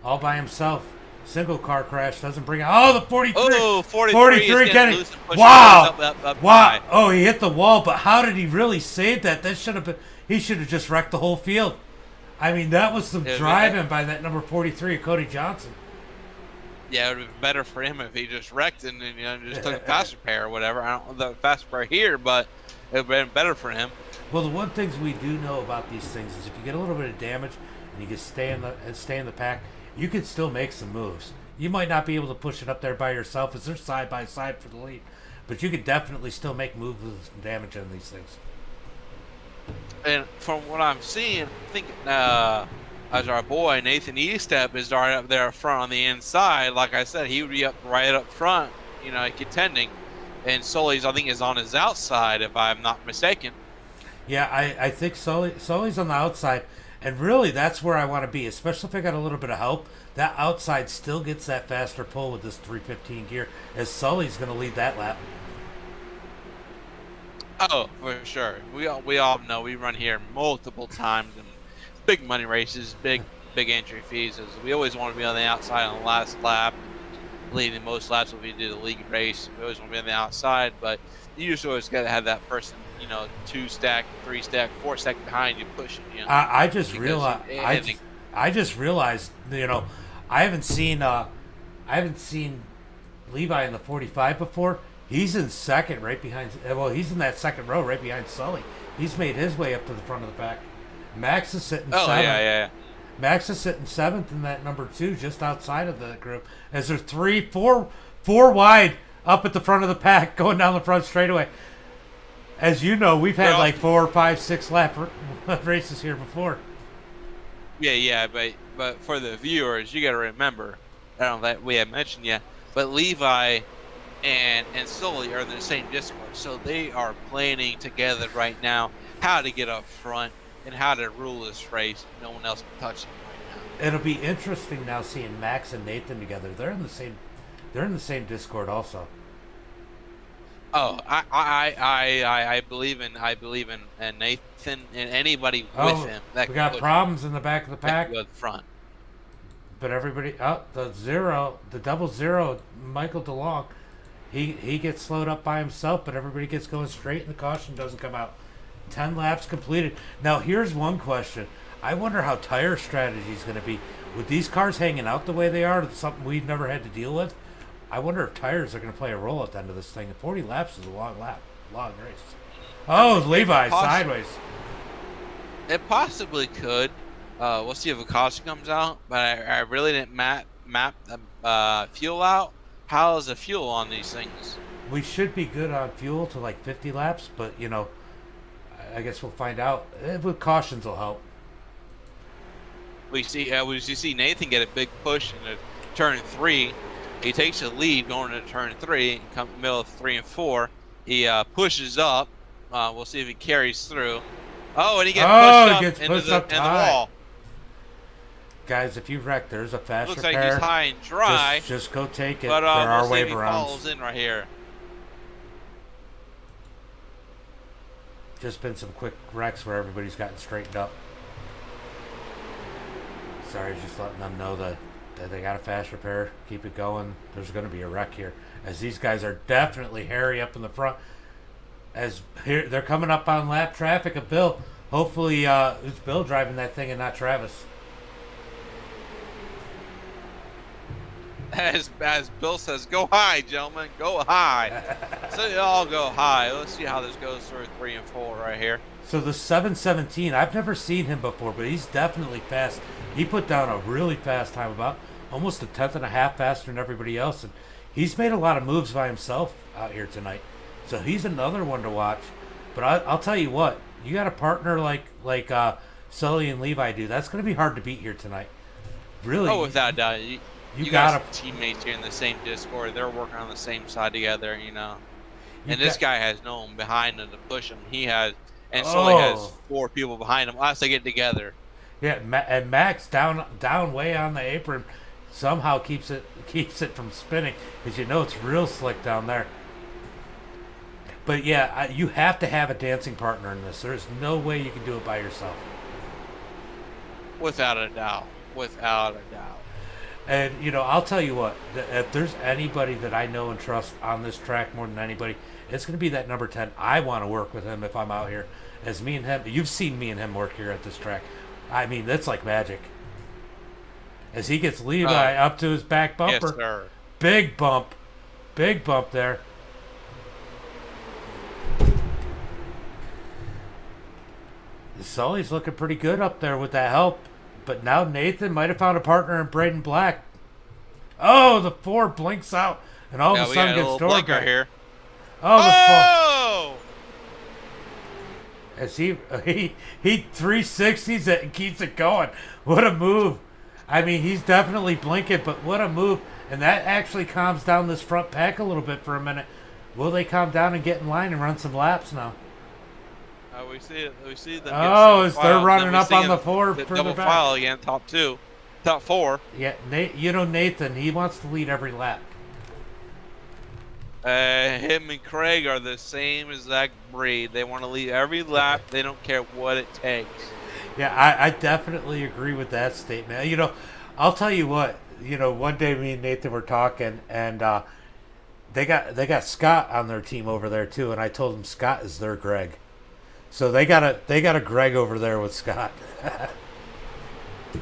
A: all by himself. Single car crash doesn't bring out. Oh, the 43.
C: Oh, 43 is
A: 43
C: getting
A: getting.
C: loose and pushing
A: Wow.
C: up
A: Wow.
C: high.
A: Oh, he hit the wall, but how did he really save that? That should have been. He should have just wrecked the whole field. I mean, that was some
C: Yeah,
A: driving by that number 43, Cody Johnson.
C: Yeah, it would have been better for him if he just wrecked and just took a fast repair or whatever. I don't know the fast repair here, but it would have been better for him.
A: Well, the one things we do know about these things is if you get a little bit of damage and you can stay in the pack, you can still make some moves. You might not be able to push it up there by yourself as they're side by side for the lead, but you could definitely still make moves with some damage on these things.
C: And from what I'm seeing, I think as our boy Nathan Estep is right up there front on the inside. Like I said, he would be right up front, contending. And Sully's, I think, is on his outside, if I'm not mistaken.
A: Yeah, I think Sully's on the outside, and really that's where I want to be, especially if I got a little bit of help. That outside still gets that faster pull with this 315 gear, as Sully's going to lead that lap.
C: Oh, for sure. We all know we run here multiple times in big money races, big entry fees. We always want to be on the outside on the last lap, leading most laps when we do the league race. We always want to be on the outside, but you just always got to have that person, 2 stack, 3 stack, 4 stack behind you pushing.
A: I just realized. I just realized. I haven't seen Levi in the 45 before. He's in second, right behind. Well, he's in that second row, right behind Sully. He's made his way up to the front of the pack. Max is sitting
C: Oh,
A: seventh.
C: yeah.
A: Max is sitting 7th in that number 2, just outside of the group. As they're 4 wide up at the front of the pack, going down the front straightaway. As you know, we've had like 4, 5, 6 lap races here before.
C: Yeah, but for the viewers, you got to remember, I don't know that we have mentioned yet, but Levi and Sully are in the same Discord, so they are planning together right now how to get up front and how to rule this race. No one else can touch them right now.
A: It'll be interesting now seeing Max and Nathan together. They're in the same Discord also.
C: Oh, I believe in Nathan and anybody with him. That
A: We got
C: could
A: problems in the back of the pack,
C: go to the front.
A: but everybody. Oh, the double zero, Michael DeLong. He gets slowed up by himself, but everybody gets going straight, and the caution doesn't come out. 10 laps completed. Now here's one question. I wonder how tire strategy is going to be with these cars hanging out the way they are. It's something we've never had to deal with. I wonder if tires are going to play a role at the end of this thing. 40 laps is a long race. Oh, Levi sideways.
C: It possibly could. We'll see if a caution comes out, but I really didn't map fuel out. How is the fuel on these things?
A: We should be good on fuel to like 50 laps, but I guess we'll find out. With cautions will help.
C: We see Nathan get a big push in turn 3. He takes the lead going into turn 3, come middle of 3 and 4. He pushes up. We'll see if he carries through. Oh, and he gets pushed up into the wall.
A: Guys, if you wreck, there's a fast
C: Looks
A: repair.
C: like he's high and dry.
A: Just go take it.
C: But
A: there are
C: we'll see if
A: wave
C: he
A: rounds.
C: falls in right here.
A: Just been some quick wrecks where everybody's gotten straightened up. Sorry, just letting them know that they got a fast repair. Keep it going. There's going to be a wreck here, as these guys are definitely hairy up in the front. As here they're coming up on lap traffic of Bill. Hopefully, it's Bill driving that thing and not Travis.
C: as Bill says, go high, gentlemen, go high. So you all go high. Let's see how this goes through 3 and 4 right here.
A: So the 717, I've never seen him before, but he's definitely fast. He put down a really fast time, about almost a tenth and a half faster than everybody else, and he's made a lot of moves by himself out here tonight. So he's another one to watch. But I'll tell you what, you got a partner like Sully and Levi do. That's going to be hard to beat here tonight. Really.
C: Oh, without a doubt. You
A: gotta
C: got teammates here in the same Discord. They're working on the same side together, you know.
A: You
C: And this
A: got-
C: guy has no one behind him to push him. He has, and Sully has
A: Oh.
C: 4 people behind him. Unless they get together.
A: Yeah, and Max down way on the apron somehow keeps it from spinning, because you know it's real slick down there. But yeah, you have to have a dancing partner in this. There's no way you can do it by yourself.
C: Without a doubt. Without a doubt.
A: And you know, I'll tell you what, if there's anybody that I know and trust on this track more than anybody, it's going to be that number 10. I want to work with him if I'm out here. As me and him, you've seen me and him work here at this track. I mean, that's like magic. As he gets Levi up to his back bumper.
C: Yes, sir.
A: Big bump there. Sully's looking pretty good up there with that help. But now Nathan might have found a partner in Braden Black. Oh, the 4 blinks out, and all of a
C: We
A: sudden
C: got a
A: gets
C: little
A: door
C: blinker
A: back.
C: here.
A: Oh, the 4.
C: Oh!
A: As he 360s it and keeps it going. What a move. I mean, he's definitely blinking, but what a move. And that actually calms down this front pack a little bit for a minute. Will they calm down and get in line and run some laps now?
C: We see it. We see them.
A: Oh, as they're running up on the 4
C: the
A: further
C: double
A: back.
C: file again, top 4.
A: Yeah, you know Nathan, he wants to lead every lap.
C: Him and Craig are the same exact breed. They want to lead every lap. They don't care what it takes.
A: Yeah, I definitely agree with that statement. You know, I'll tell you what. You know, one day me and Nathan were talking, and they got Scott on their team over there too, and I told them Scott is their Greg. So they got a Greg over there with Scott.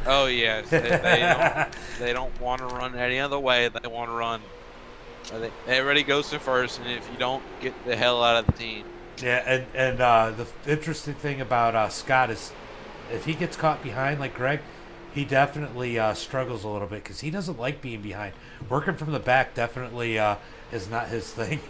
C: Oh yes, they don't want to run any other way. They want to run. Everybody goes to first, and if you don't, get the hell out of the team.
A: Yeah, and the interesting thing about Scott is, if he gets caught behind like Greg, he definitely struggles a little bit because he doesn't like being behind. Working from the back definitely is not his thing.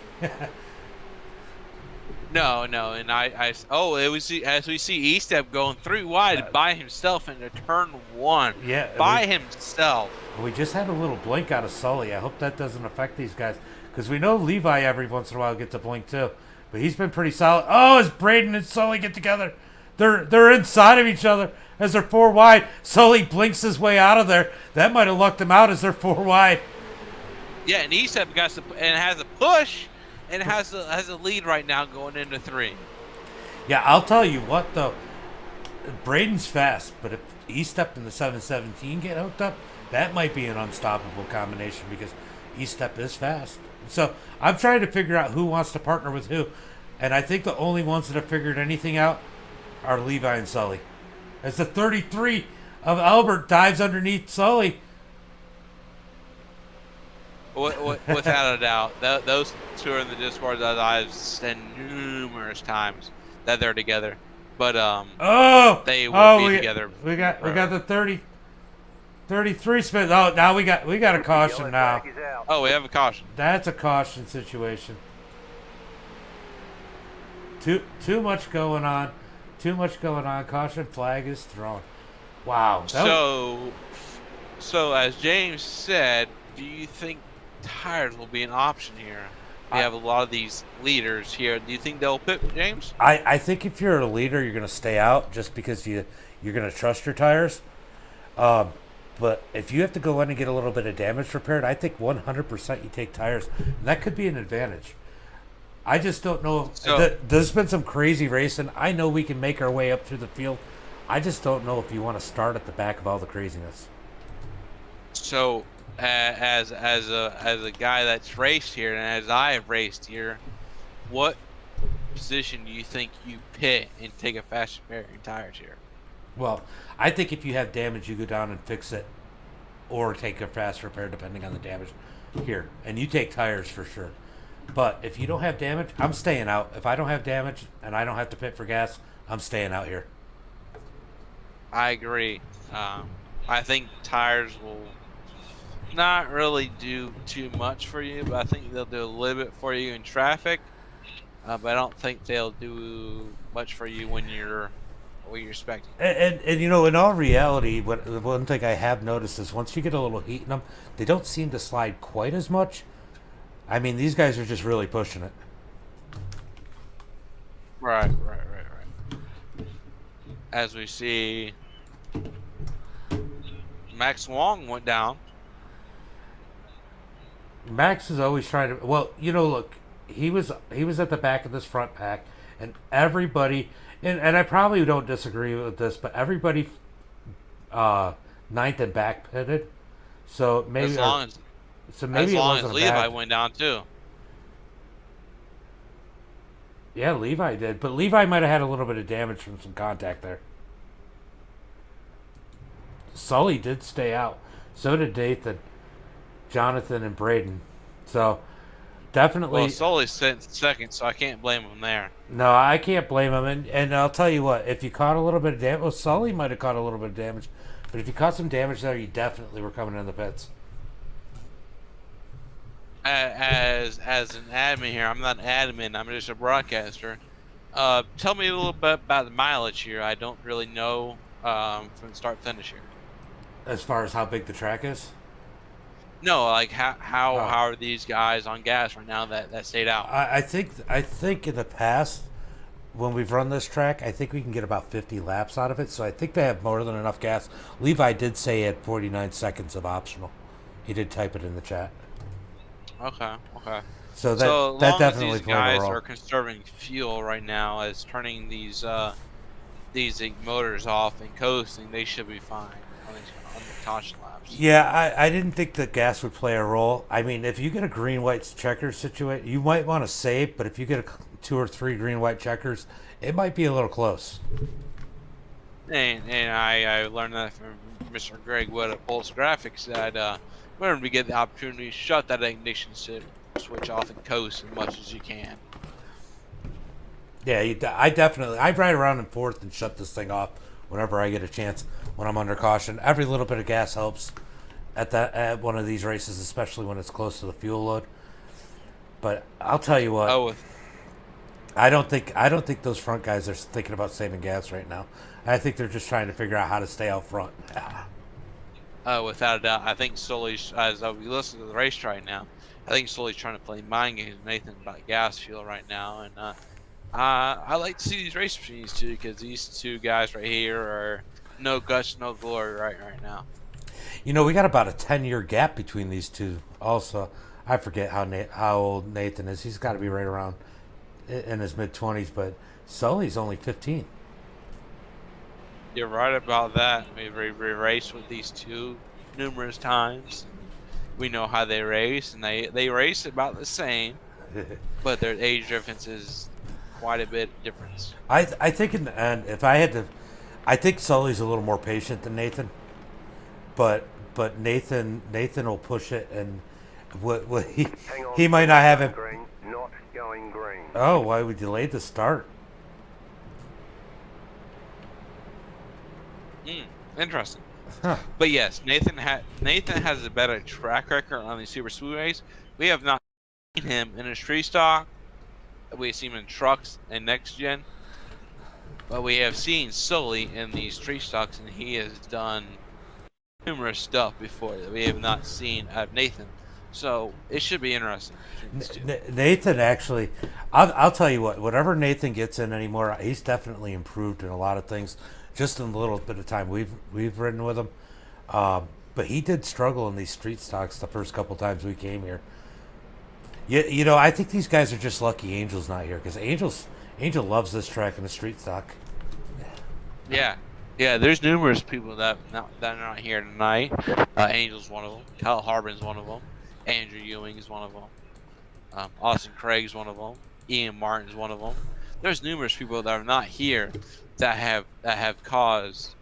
C: No, and it was as we see Estep going 3 wide by himself into turn 1.
A: Yeah,
C: by himself.
A: We just had a little blink out of Sully. I hope that doesn't affect these guys, because we know Levi every once in a while gets a blink too, but he's been pretty solid. Oh, as Braden and Sully get together, they're inside of each other as they're 4 wide. Sully blinks his way out of there. That might have lucked him out as they're 4 wide.
C: Yeah, and Estep has a push. And has a lead right now going into 3.
A: Yeah, I'll tell you what though, Braden's fast, but if Estep and the 717 get hooked up, that might be an unstoppable combination because Estep is fast. So I'm trying to figure out who wants to partner with who, and I think the only ones that have figured anything out are Levi and Sully. As the 33 of Albert dives underneath Sully.
C: Without a doubt, those 2 are in the Discord that I've said numerous times that they're together. But they will be together.
A: We got the 33 spin. Oh, now we got a caution now.
C: Oh, we have a caution.
A: That's a caution situation. Too much going on. Caution flag is thrown. Wow.
C: So as James said, do you think tires will be an option here? We have a lot of these leaders here. Do you think they'll pit, James?
A: I think if you're a leader, you're going to stay out just because you're going to trust your tires. But if you have to go in and get a little bit of damage repaired, I think 100% you take tires. And that could be an advantage. I just don't know. There's been some crazy racing. I know we can make our way up through the field. I just don't know if you want to start at the back of all the craziness.
C: So, as a guy that's raced here, and as I have raced here, what position do you think you pit and take a fast repair your tires here?
A: Well, I think if you have damage, you go down and fix it or take a fast repair depending on the damage here. And you take tires for sure. But if you don't have damage, I'm staying out. If I don't have damage and I don't have to pit for gas, I'm staying out here.
C: I agree. I think tires will not really do too much for you, but I think they'll do a little bit for you in traffic. But I don't think they'll do much for you when you're expecting.
A: And you know, in all reality, one thing I have noticed is once you get a little heat in them, they don't seem to slide quite as much. I mean, these guys are just really pushing it.
C: Right. As we see, Max Wong went down.
A: Max is always trying to. Well, you know, look, he was at the back of this front pack, and everybody, and I probably don't disagree with this, but everybody, ninth and back pitted, so maybe
C: As long as Levi went down too.
A: Yeah, Levi did, but Levi might have had a little bit of damage from some contact there. Sully did stay out. So did Nathan, Jonathan, and Braden. So definitely.
C: Well, Sully's second, so I can't blame him there.
A: No, I can't blame him. And I'll tell you what, if you caught a little bit of damage, well, Sully might have caught a little bit of damage, but if you caught some damage there, you definitely were coming in the pits.
C: As an admin here, I'm not an admin, I'm just a broadcaster. Tell me a little bit about the mileage here. I don't really know from start to finish here.
A: As far as how big the track is?
C: No, like how are these guys on gas right now that stayed out?
A: I think in the past, when we've run this track, I think we can get about 50 laps out of it. So I think they have more than enough gas. Levi did say he had 49 seconds of optional. He did type it in the chat.
C: Okay.
A: So
C: So
A: that
C: long
A: definitely
C: as these
A: played a
C: guys
A: role.
C: are conserving fuel right now, as turning these motors off and coasting, they should be fine on the caution laps.
A: Yeah, I didn't think the gas would play a role. I mean, if you get a green-white checker situation, you might want to save, but if you get 2 or 3 green-white checkers, it might be a little close.
C: And I learned that from Mr. Greg Wood at Pulse Graphics that whenever we get the opportunity, shut that ignition switch off and coast as much as you can.
A: Yeah, I ride around in fourth and shut this thing off whenever I get a chance when I'm under caution. Every little bit of gas helps at one of these races, especially when it's close to the fuel load. But I'll tell you what. I don't think those front guys are thinking about saving gas right now. I think they're just trying to figure out how to stay out front.
C: Without a doubt, I think Sully's, as we listen to the race right now, I think Sully's trying to play mind games with Nathan about gas fuel right now, and I like to see these races between these two because these two guys right here are no guts, no glory right now.
A: You know, we got about a 10-year gap between these two. Also, I forget how old Nathan is. He's got to be right around in his mid-20s, but Sully's only 15.
C: You're right about that. We've raced with these two numerous times. We know how they race, and they race about the same, but their age difference is quite a bit difference.
A: I think in the end, if I had to, I think Sully's a little more patient than Nathan, but Nathan will push it, and what he might not have it.
E: Green, not going green.
A: Oh, why we delayed the start?
C: Interesting.
A: Huh.
C: But yes, Nathan has a better track record on these super speedways. We have not seen him in a street stock. We've seen him in trucks and next gen. But we have seen Sully in these street stocks, and he has done numerous stuff before that we have not seen at Nathan. So it should be interesting.
A: Nathan actually, I'll tell you what. Whatever Nathan gets in anymore, he's definitely improved in a lot of things. Just in a little bit of time we've ridden with him, but he did struggle in these street stocks the first couple times we came here. You know, I think these guys are just lucky Angel's not here because Angel loves this track in the street stock.
C: Yeah. There's numerous people that are not here tonight. Angel's one of them. Kyle Harbin's one of them. Andrew Ewing is one of them. Austin Craig's one of them. Ian Martin's one of them. There's numerous people that are not here that have caused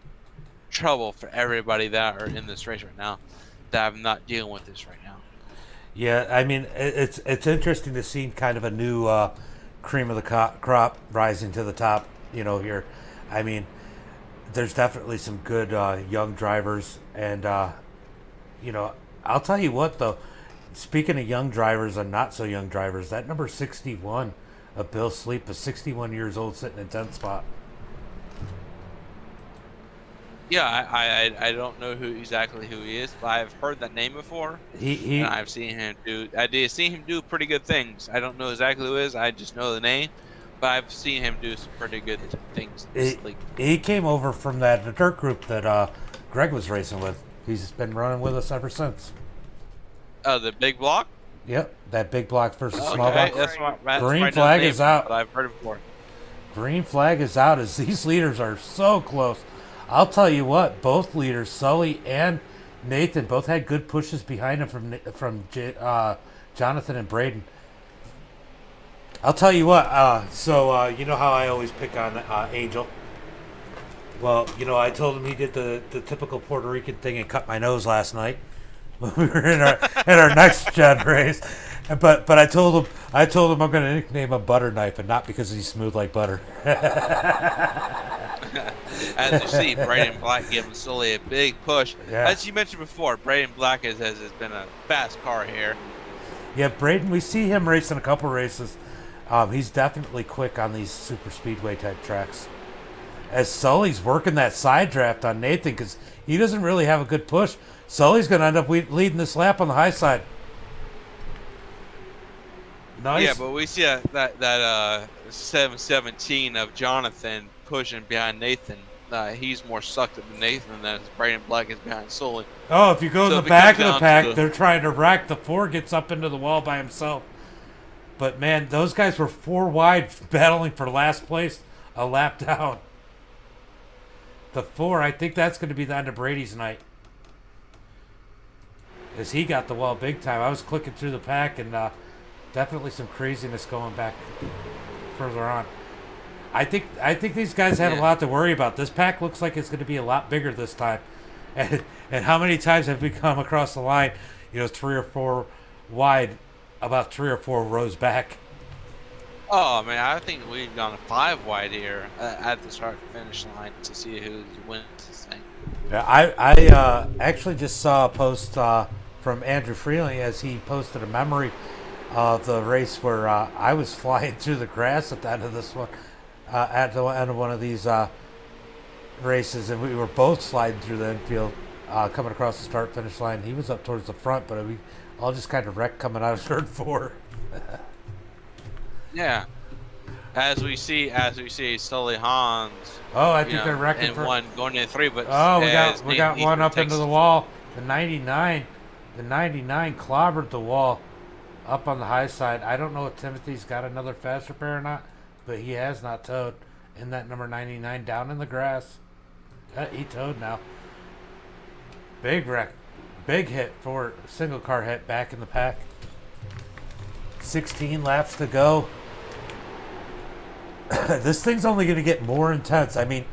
C: trouble for everybody that are in this race right now. that I'm not dealing with this right now.
A: Yeah, I mean, it's interesting to see kind of a new cream of the crop rising to the top, here. I mean, there's definitely some good young drivers. And, I'll tell you what, though. Speaking of young drivers and not so young drivers, that number 61 of Bill Sleep is 61 years old, sitting in 10th spot.
C: Yeah, I don't know exactly who he is, but I've heard that name before. And I've seen him do. I did see him do pretty good things. I don't know exactly who it is. I just know the name, but I've seen him do some pretty good things.
A: He came over from that dirt group that Greg was racing with. He's been running with us ever since.
C: Oh, the big block.
A: Yep, that big block versus small block.
C: That's
A: Green flag is out.
C: But I've heard it before.
A: Green flag is out as these leaders are so close. I'll tell you what, both leaders, Sully and Nathan, both had good pushes behind them from Jonathan and Braden. I'll tell you what, so you know how I always pick on Angel? Well, I told him he did the typical Puerto Rican thing and cut my nose last night when we were in our next gen race. But I told him I'm going to nickname him Butter Knife, and not because he's smooth like butter.
C: As you see, Braden Black giving Sully a big push.
A: Yeah.
C: As you mentioned before, Braden Black has been a fast car here.
A: Yeah, Braden, we see him racing a couple races. He's definitely quick on these super speedway type tracks. As Sully's working that side draft on Nathan because he doesn't really have a good push. Sully's going to end up leading this lap on the high side. Nice.
C: Yeah, but we see that 717 of Jonathan pushing behind Nathan. He's more sucked up than Nathan than Braden Black is behind Sully.
A: Oh, if you go in the back of the pack, they're trying to rack. The 4 gets up into the wall by himself. But, man, those guys were 4 wide battling for last place a lap down. The 4, I think that's going to be the end of Brady's night. As he got the wall big time. I was clicking through the pack and definitely some craziness going back further on. I think these guys had a lot to worry about. This pack looks like it's going to be a lot bigger this time. And how many times have we come across the line, 3 or 4 wide, about 3 or 4 rows back?
C: Oh, man, I think we've gone 5 wide here at the start finish line to see who wins this thing.
A: Yeah, I actually just saw a post from Andrew Freeling as he posted a memory of the race where I was flying through the grass at the end of this one. At the end of one of these races, and we were both sliding through the infield, coming across the start-finish line. He was up towards the front, but we all just kind of wrecked coming out of turn 4.
C: Yeah, as we see, Sully Hans.
A: Oh, I think they're wrecking
C: and one going into 3, but
A: we got one up into the wall. The 99 clobbered the wall up on the high side. I don't know if Timothy's got another fast repair or not, but he has not towed. In that number 99 down in the grass. He towed now. Big wreck. Big hit for single car hit back in the pack. 16 laps to go. This thing's only going to get more intense. I mean,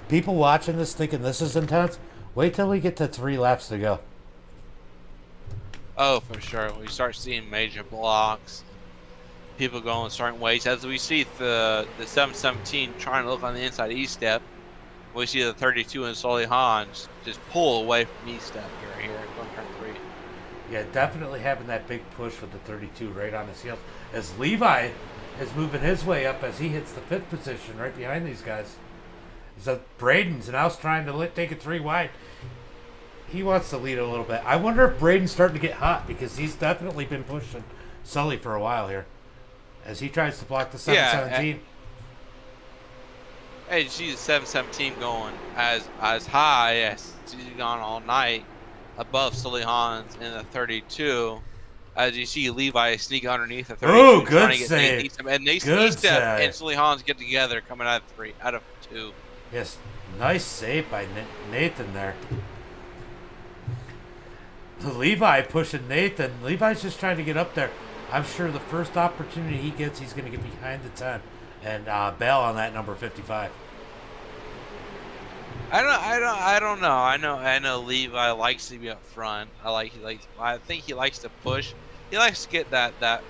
A: people watching this thinking this is intense. Wait till we get to 3 laps to go.
C: Oh, for sure. We start seeing major blocks. People going certain ways. As we see the 717 trying to look on the inside E-step, we see the 32 and Sully Hans just pull away from E-step here going turn 3.
A: Yeah, definitely having that big push with the 32 right on his heels. As Levi is moving his way up as he hits the 5th position right behind these guys. So Braden's now trying to take it 3 wide. He wants to lead a little bit. I wonder if Braden's starting to get hot because he's definitely been pushing Sully for a while here. As he tries to block the 717.
C: Hey, you see the 717 going as high as he's gone all night above Sully Hans in the 32. As you see Levi sneak underneath the 32.
A: Oh, good save.
C: And they
A: good
C: step
A: save.
C: and Sully Hans get together coming out of 2.
A: Yes, nice save by Nathan there. Levi pushing Nathan. Levi's just trying to get up there. I'm sure the first opportunity he gets, he's going to get behind the 10 and bail on that number 55.
C: I don't know. I know Levi likes to be up front. I think he likes to push. He likes to get that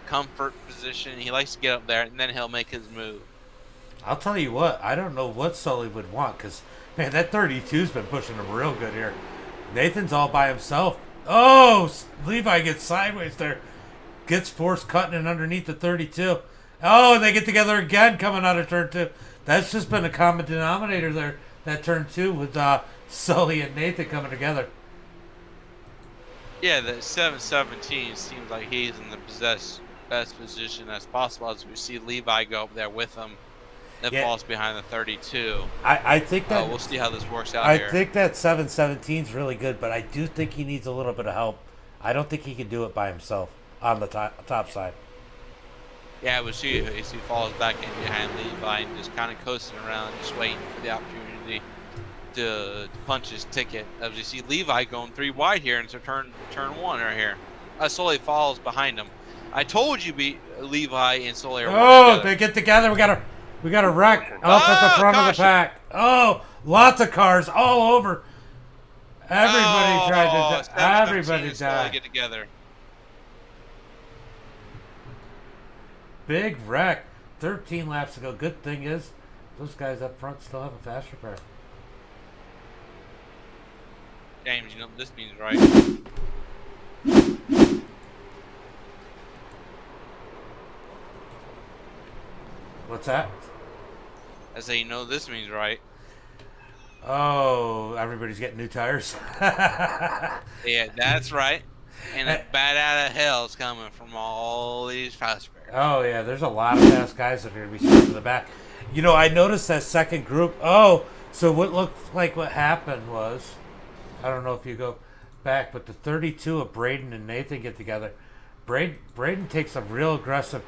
C: comfort position. He likes to get up there, and then he'll make his move.
A: I'll tell you what, I don't know what Sully would want, because, man, that 32's been pushing him real good here. Nathan's all by himself. Oh, Levi gets sideways there. Gets forced cutting it underneath the 32. Oh, and they get together again coming out of turn 2. That's just been a common denominator there, that turn 2 with Sully and Nathan coming together.
C: Yeah, the 717 seems like he's in the best position as possible as we see Levi go up there with him. Then falls behind the 32.
A: I think that
C: we'll see how this works out here.
A: I think that 717 is really good, but I do think he needs a little bit of help. I don't think he can do it by himself on the top side.
C: Yeah, we'll see as he falls back in behind Levi and just kind of coasting around, just waiting for the opportunity to punch his ticket. As we see Levi going 3 wide here into turn 1 right here. Sully falls behind him. I told you, Levi and Sully are
A: they get together. We got a wreck up at the front of the pack. Oh, lots of cars all over. Everybody tried to. Everybody died.
C: Get together.
A: Big wreck. 13 laps ago. Good thing is, those guys up front still have a fast repair.
C: James, you know what this means, right?
A: What's that?
C: I say, you know this means, right?
A: Oh, everybody's getting new tires.
C: Yeah, that's right. And a bat out of hell is coming from all these fast repairs.
A: Oh, yeah, there's a lot of fast guys that are going to be stuck in the back. You know, I noticed that second group. Oh, so what looked like what happened was, I don't know if you go back, but the 32 of Braden and Nathan get together. Braden takes a real aggressive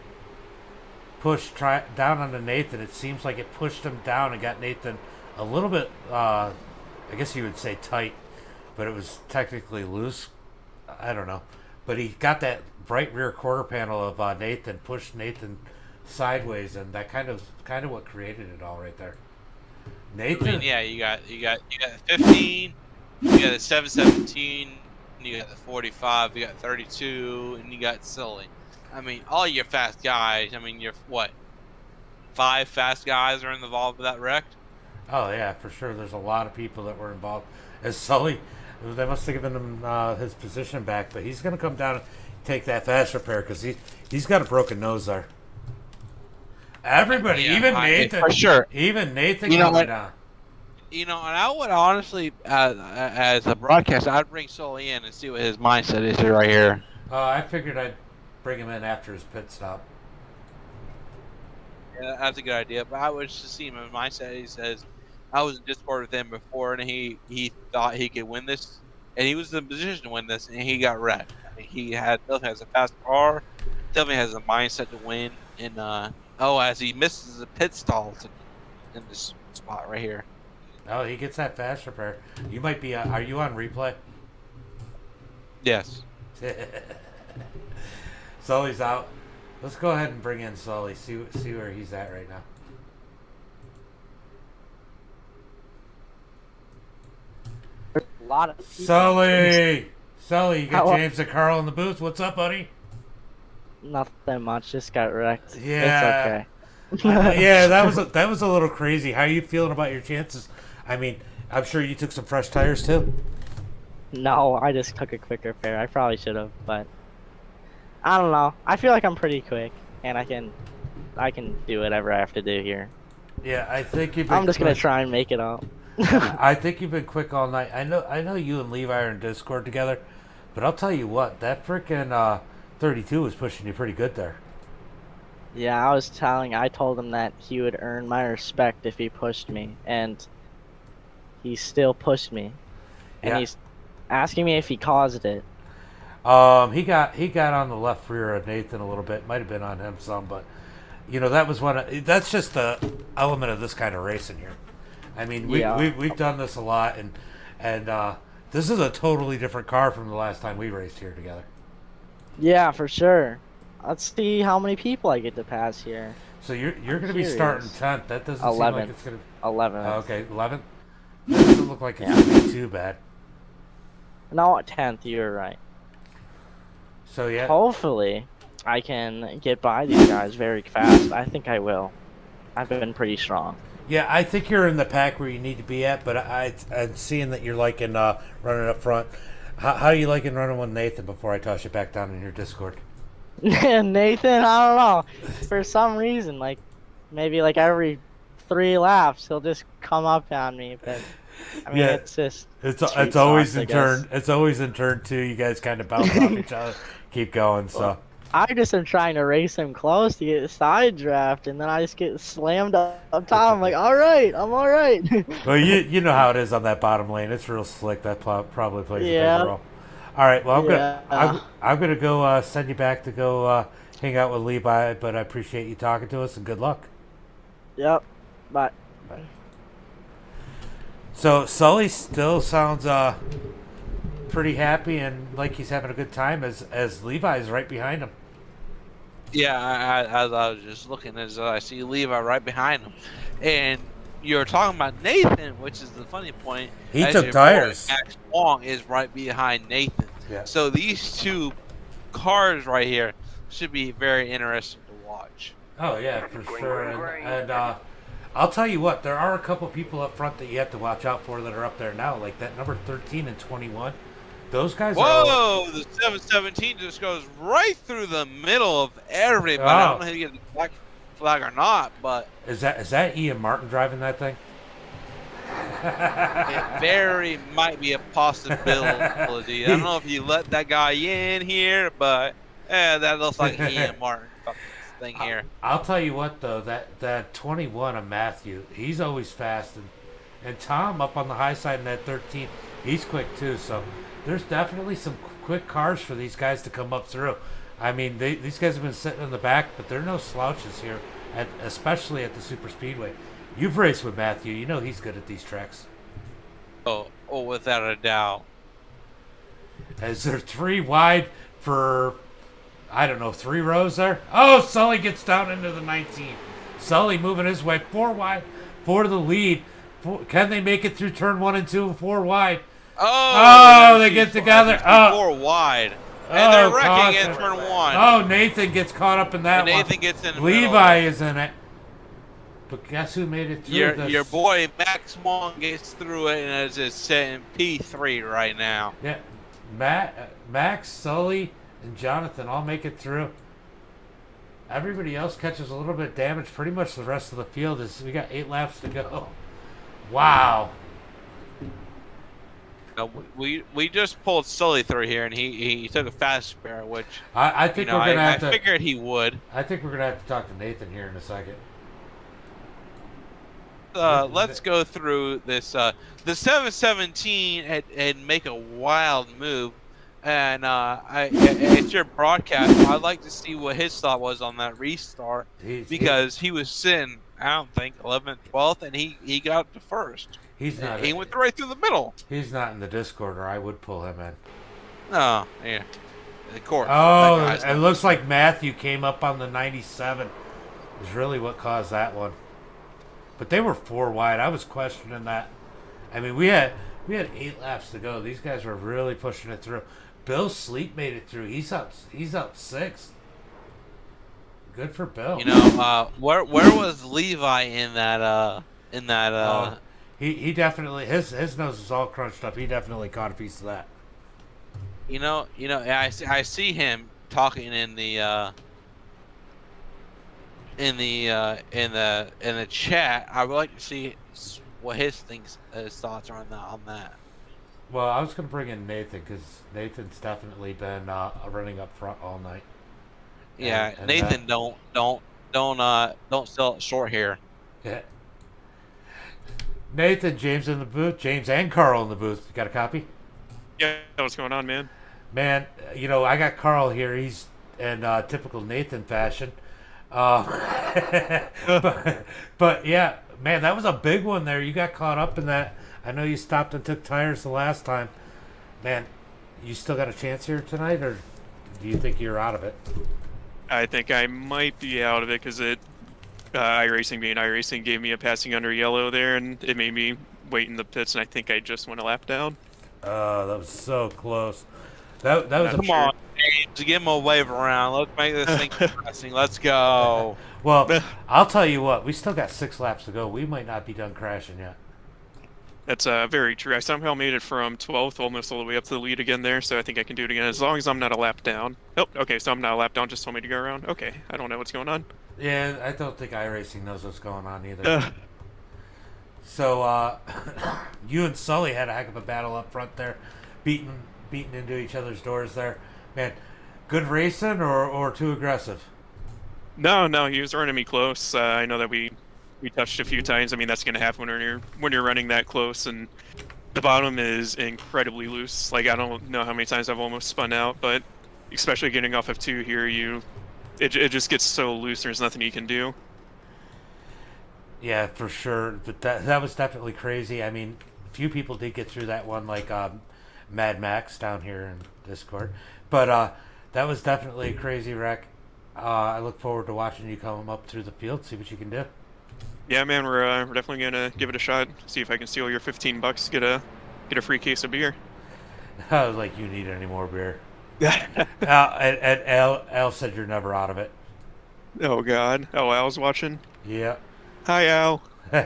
A: push down onto Nathan. It seems like it pushed him down and got Nathan a little bit, I guess you would say tight, but it was technically loose. I don't know. But he got that bright rear quarter panel of Nathan, pushed Nathan sideways, and that kind of what created it all right there. Nathan.
C: I mean, yeah, you got 15, you got a 717, you got the 45, you got 32, and you got Sully. I mean, all your fast guys. I mean, you're what? 5 fast guys are involved with that wreck.
A: Oh yeah, for sure. There's a lot of people that were involved. As Sully, they must have given him his position back, but he's going to come down and take that fast repair because he's got a broken nose there. Everybody, even Nathan,
C: for sure.
A: Even Nathan,
C: you know
A: coming
C: what?
A: down.
C: You know, and I would honestly, as a broadcaster, I'd bring Sully in and see what his mindset is right here.
A: I figured I'd bring him in after his pit stop.
C: Yeah, that's a good idea. But I would just see him in mindset. He says, I was in Discord with him before, and he thought he could win this, and he was in position to win this, and he got wrecked. I mean, he definitely has a fast car, definitely has a mindset to win, and as he misses a pit stall in this spot right here.
A: Oh, he gets that fast repair. You might be. Are you on replay?
C: Yes.
A: Sully's out. Let's go ahead and bring in Sully. See where he's at right now.
F: There's a lot of people.
A: Sully, you got James and Carl in the booth. What's up, buddy?
F: Nothing much. Just got wrecked.
A: Yeah.
F: It's okay.
A: Yeah, that was a little crazy. How are you feeling about your chances? I mean, I'm sure you took some fresh tires too.
F: No, I just took a quick repair. I probably should have, but I don't know. I feel like I'm pretty quick, and I can do whatever I have to do here.
A: Yeah, I think you've been
F: I'm just gonna try and make it up.
A: I think you've been quick all night. I know you and Levi are in Discord together, but I'll tell you what, that freaking 32 was pushing you pretty good there.
F: Yeah, I told him that he would earn my respect if he pushed me, and he still pushed me. And he's asking me if he caused it.
A: He got on the left rear of Nathan a little bit. Might have been on him some, but you know that's just the element of this kind of racing here. I mean, we've done this a lot, and this is a totally different car from the last time we raced here together.
F: Yeah, for sure. Let's see how many people I get to pass here.
A: So you're going to be starting
F: curious.
A: 10th. That doesn't seem like it's going to.
F: 11th.
A: Okay, 11th. That doesn't look like it's
F: Yeah.
A: going to be too bad.
F: No, 10th. You're right.
A: So yeah.
F: Hopefully, I can get by these guys very fast. I think I will. I've been pretty strong.
A: Yeah, I think you're in the pack where you need to be at, but I'm seeing that you're liking running up front. How are you liking running with Nathan before I toss you back down in your Discord?
F: Nathan, I don't know. For some reason, like maybe like every 3 laps, he'll just come up on me. But I mean,
A: Yeah,
F: it's just
A: it's always
F: sauce, I
A: in
F: guess.
A: turn. It's always in turn 2. You guys kind of bounce off each other, keep going. So
F: I just am trying to race him close to get a side draft, and then I just get slammed up top. I'm like, all right, I'm all right.
A: well, you know how it is on that bottom lane. It's real slick. That probably plays a
F: Yeah.
A: big role. All right, well
F: Yeah.
A: I'm gonna go send you back to go hang out with Levi, but I appreciate you talking to us and good luck.
F: Yep, but
A: So Sully still sounds pretty happy and like he's having a good time as Levi is right behind him.
C: Yeah, as I was just looking, as I see Levi right behind him, and you're talking about Nathan, which is the funny point.
A: He
C: as
A: took
C: your boy,
A: tires.
C: Max Wong is right behind Nathan.
A: Yeah.
C: So these 2 cars right here should be very interesting to watch.
A: Oh yeah, for sure. And I'll tell you what, there are a couple people up front that you have to watch out for that are up there now, like that number 13 and 21. Those guys are.
C: Whoa! The 717 just goes right through the middle of everybody. I don't know if he gets the black flag or not, but
A: Is that Ian Martin driving that thing?
C: it very might be a possibility. I don't know if you let that guy in here, but that looks like Ian Martin fucking thing here.
A: I'll tell you what though, that 21 of Matthew, he's always fast, and Tom up on the high side in that 13, he's quick too. So there's definitely some quick cars for these guys to come up through. I mean, these guys have been sitting in the back, but they're no slouches here, especially at the super speedway. You've raced with Matthew, you know he's good at these tracks.
C: Oh, without a doubt.
A: Is there 3 wide for, I don't know, 3 rows there? Oh, Sully gets down into the 19. Sully moving his way 4 wide for the lead. Can they make it through turn 1 and 2 4 wide?
C: Oh,
A: they get together. Oh.
C: 4 wide. And they're wrecking
A: caution.
C: in turn 1.
A: Oh, Nathan gets caught up in that
C: And Nathan
A: one.
C: gets in the
A: Levi is in it. But guess who made it through this?
C: Your boy Max Wong gets through it and is just sitting P3 right now.
A: Yeah, Max, Sully, and Jonathan all make it through. Everybody else catches a little bit of damage. Pretty much the rest of the field is. We got 8 laps to go. Wow.
C: We just pulled Sully through here, and he took a fast spare, which
A: I think we're gonna have to.
C: I figured he would.
A: I think we're gonna have to talk to Nathan here in a second.
C: Let's go through this. The 717 and make a wild move, and it's your broadcast. I'd like to see what his thought was on that restart because he was sitting, I don't think 11th, 12th, and he got up to first.
A: He's not.
C: He went right through the middle.
A: He's not in the Discord, or I would pull him in.
C: Oh, yeah. Of course.
A: Oh,
C: That guy's
A: it looks like Matthew came up on the 97. Is really what caused that one. But they were 4 wide. I was questioning that. I mean, we had 8 laps to go. These guys were really pushing it through. Bill Sleep made it through. He's up 6th. Good for Bill.
C: You know, where was Levi in that
A: He definitely his nose is all crunched up. He definitely caught a piece of that.
C: You know, I see him talking in the chat. I would like to see what his thoughts are on that.
A: Well, I was going to bring in Nathan because Nathan's definitely been running up front all night.
C: Yeah,
A: And
C: Nathan, don't sell it short here.
A: Yeah. Nathan, James in the booth. James and Carl in the booth. You got a copy?
H: Yeah, what's going on, man?
A: Man, you know, I got Carl here. He's in typical Nathan fashion. But yeah, man, that was a big one there. You got caught up in that. I know you stopped and took tires the last time. Man, you still got a chance here tonight, or do you think you're out of it?
H: I think I might be out of it because iRacing being iRacing gave me a passing under yellow there, and it made me wait in the pits, and I think I just went a lap down.
A: Oh, that was so close. That was a
C: Come on, James, give him a wave around. Let's make this thing interesting. Let's go.
A: Well, I'll tell you what. We still got 6 laps to go. We might not be done crashing yet.
H: That's very true. I somehow made it from 12th almost all the way up to the lead again there, so I think I can do it again as long as I'm not a lap down. Oh, okay, so I'm not a lap down, just told me to go around. Okay, I don't know what's going on.
A: Yeah, I don't think iRacing knows what's going on either. So, you and Sully had a heck of a battle up front there, beating into each other's doors there. Man, good racing or too aggressive?
H: No, he was running me close. I know that we touched a few times. I mean, that's going to happen when you're running that close, and the bottom is incredibly loose. Like, I don't know how many times I've almost spun out, but especially getting off of 2 here, it just gets so loose. There's nothing you can do.
A: Yeah, for sure. But that was definitely crazy. I mean, few people did get through that one, like Mad Max down here in Discord. But that was definitely a crazy wreck. I look forward to watching you come up through the field, see what you can do.
H: Yeah, man, we're definitely gonna give it a shot. See if I can steal your $15. Get a free case of beer.
A: I was like, you need any more beer? And Al said you're never out of it.
H: Oh God. Oh, Al's watching.
A: Yeah.
H: Hi, Al.
A: all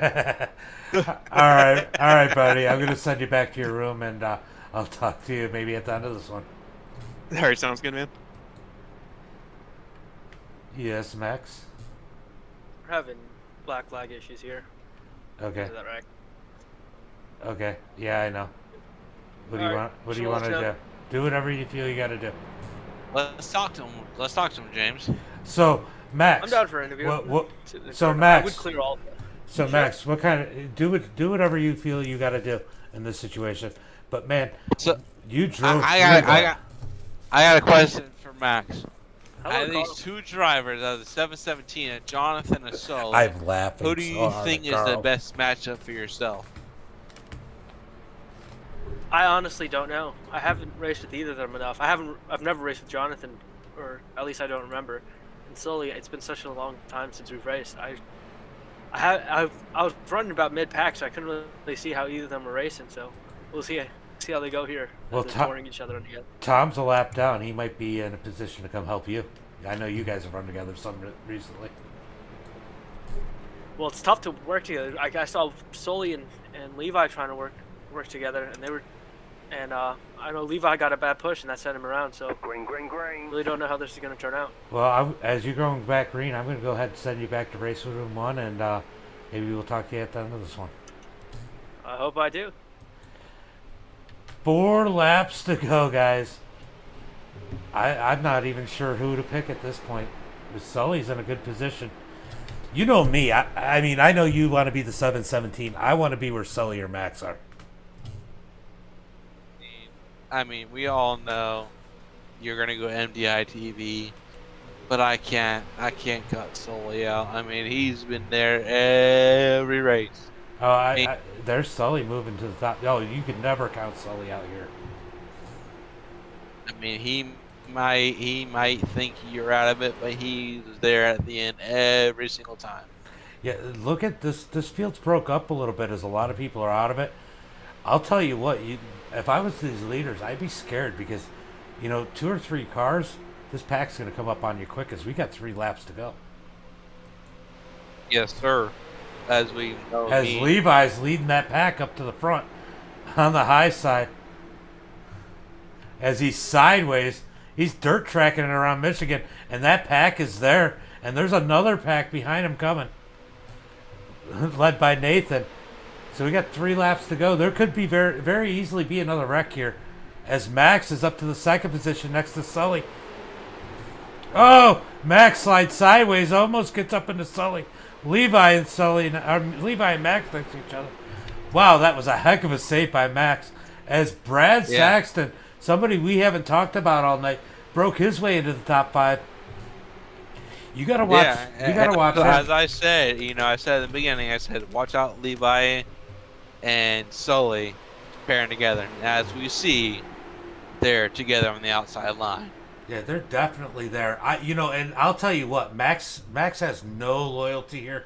A: right, buddy. I'm gonna send you back to your room, and I'll talk to you maybe at the end of this one.
H: All right, sounds good, man.
A: Yes, Max.
I: We're having black flag issues here.
A: Okay.
I: Is that right?
A: Okay. Yeah, I know. What do you
I: All right.
A: want? What do
I: So
A: you want to
I: let's
A: do?
I: go.
A: Do whatever you feel you got to do.
C: Let's talk to him. Let's talk to him, James.
A: So, Max.
I: I'm down for an interview.
A: So,
I: I
A: Max.
I: would clear all of them.
A: So,
I: Sure.
A: Max, what kind of do whatever you feel you got to do in this situation. But man,
C: So
A: you drove.
C: I got a question for Max.
I: Hello,
C: Out of these
I: Carl.
C: 2 drivers, out of the 717, and Jonathan and Sully,
A: I'm laughing.
C: who do
A: so
C: you
A: hard
C: think
A: at
C: is the
A: Carl.
C: best matchup for yourself?
I: I honestly don't know. I haven't raced with either of them enough. I've never raced with Jonathan, or at least I don't remember. And slowly, it's been such a long time since we've raced. I was running about mid-pack, so I couldn't really see how either of them were racing. So we'll see how they go here.
A: Well,
I: as they're touring each other on together.
A: Tom's a lap down. He might be in a position to come help you. I know you guys have run together some recently.
I: Well, it's tough to work together. I saw Sully and Levi trying to work together, and they were. And I know Levi got a bad push, and that sent him around. So
E: Green.
I: really don't know how this is going to turn out.
A: Well, as you're going back green, I'm going to go ahead and send you back to race room 1, and maybe we'll talk to you at the end of this one.
I: I hope I do.
A: 4 laps to go, guys. I'm not even sure who to pick at this point. But Sully's in a good position. You know me. I mean, I know you want to be the 717. I want to be where Sully or Max are.
C: I mean, we all know you're gonna go MDiTV, but I can't cut Sully out. I mean, he's been there every race.
A: Oh, there's Sully moving to the top. Oh, you could never count Sully out here.
C: I mean, he might think you're out of it, but he's there at the end every single time.
A: Yeah, look at this. This field's broke up a little bit as a lot of people are out of it. I'll tell you what, if I was these leaders, I'd be scared because, 2 or 3 cars, this pack's going to come up on you quick as we got 3 laps to go.
C: Yes, sir. As we know,
A: As Levi's leading that pack up to the front on the high side. As he's sideways, he's dirt tracking it around Michigan, and that pack is there, and there's another pack behind him coming, led by Nathan. So we got 3 laps to go. There could be very, very easily be another wreck here, as Max is up to the 2nd position next to Sully. Oh, Max slides sideways, almost gets up into Sully. Levi and Max next to each other. Wow, that was a heck of a save by Max. As Brad Saxton, somebody we haven't talked about all night, broke his way into the top 5. You gotta watch.
C: Yeah,
A: you gotta watch.
C: As I said, I said at the beginning, I said, watch out, Levi and Sully pairing together. And as we see, they're together on the outside line.
A: Yeah, they're definitely there. And I'll tell you what, Max has no loyalty here.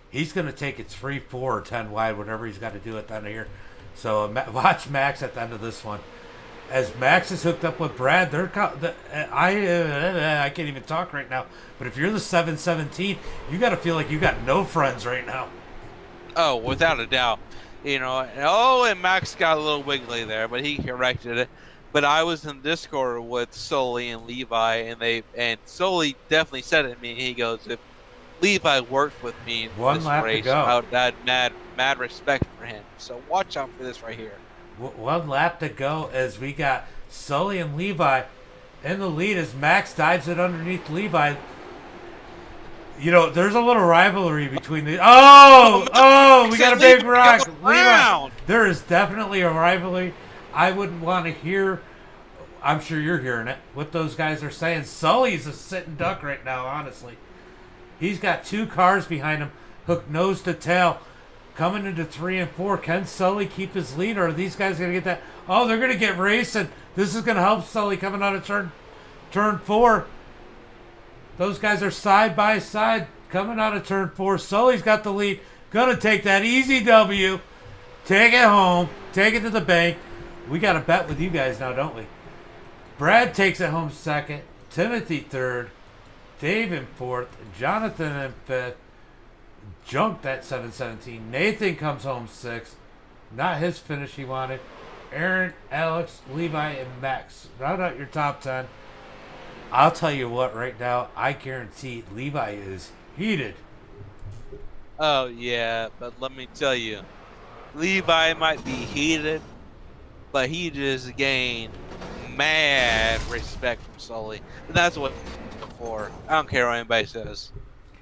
A: He's going to take it 3, 4, or 10 wide, whatever he's got to do at the end of here. So watch Max at the end of this one. As Max is hooked up with Brad, I can't even talk right now. But if you're the 717, you got to feel like you got no friends right now.
C: Oh, without a doubt. And Max got a little wiggly there, but he corrected it. But I was in Discord with Sully and Levi, and Sully definitely said it to me. He goes, if Levi worked with me in
A: One
C: this
A: lap to
C: race,
A: go.
C: I would have mad respect for him. So watch out for this right here.
A: One lap to go as we got Sully and Levi in the lead as Max dives it underneath Levi. There's a little rivalry between the. We got a big rock. Levi. There is definitely a rivalry. I wouldn't want to hear. I'm sure you're hearing it. What those guys are saying. Sully's a sitting duck right now, honestly. He's got 2 cars behind him, hooked nose to tail. Coming into 3 and 4, can Sully keep his lead, or are these guys going to get that? Oh, they're going to get racing. This is going to help Sully coming out of turn 4. Those guys are side by side coming out of turn 4. Sully's got the lead. Going to take that easy W. Take it home. Take it to the bank. We got a bet with you guys now, don't we? Brad takes it home 2nd. Timothy 3rd. Dave in 4th. Jonathan in 5th. Junked that 717. Nathan comes home 6th. Not his finish he wanted. Aaron, Alex, Levi, and Max. Round out your top 10. I'll tell you what, right now, I guarantee Levi is heated.
C: Oh, yeah, but let me tell you, Levi might be heated, but he just gained mad respect from Sully. And that's what for. I don't care what anybody says.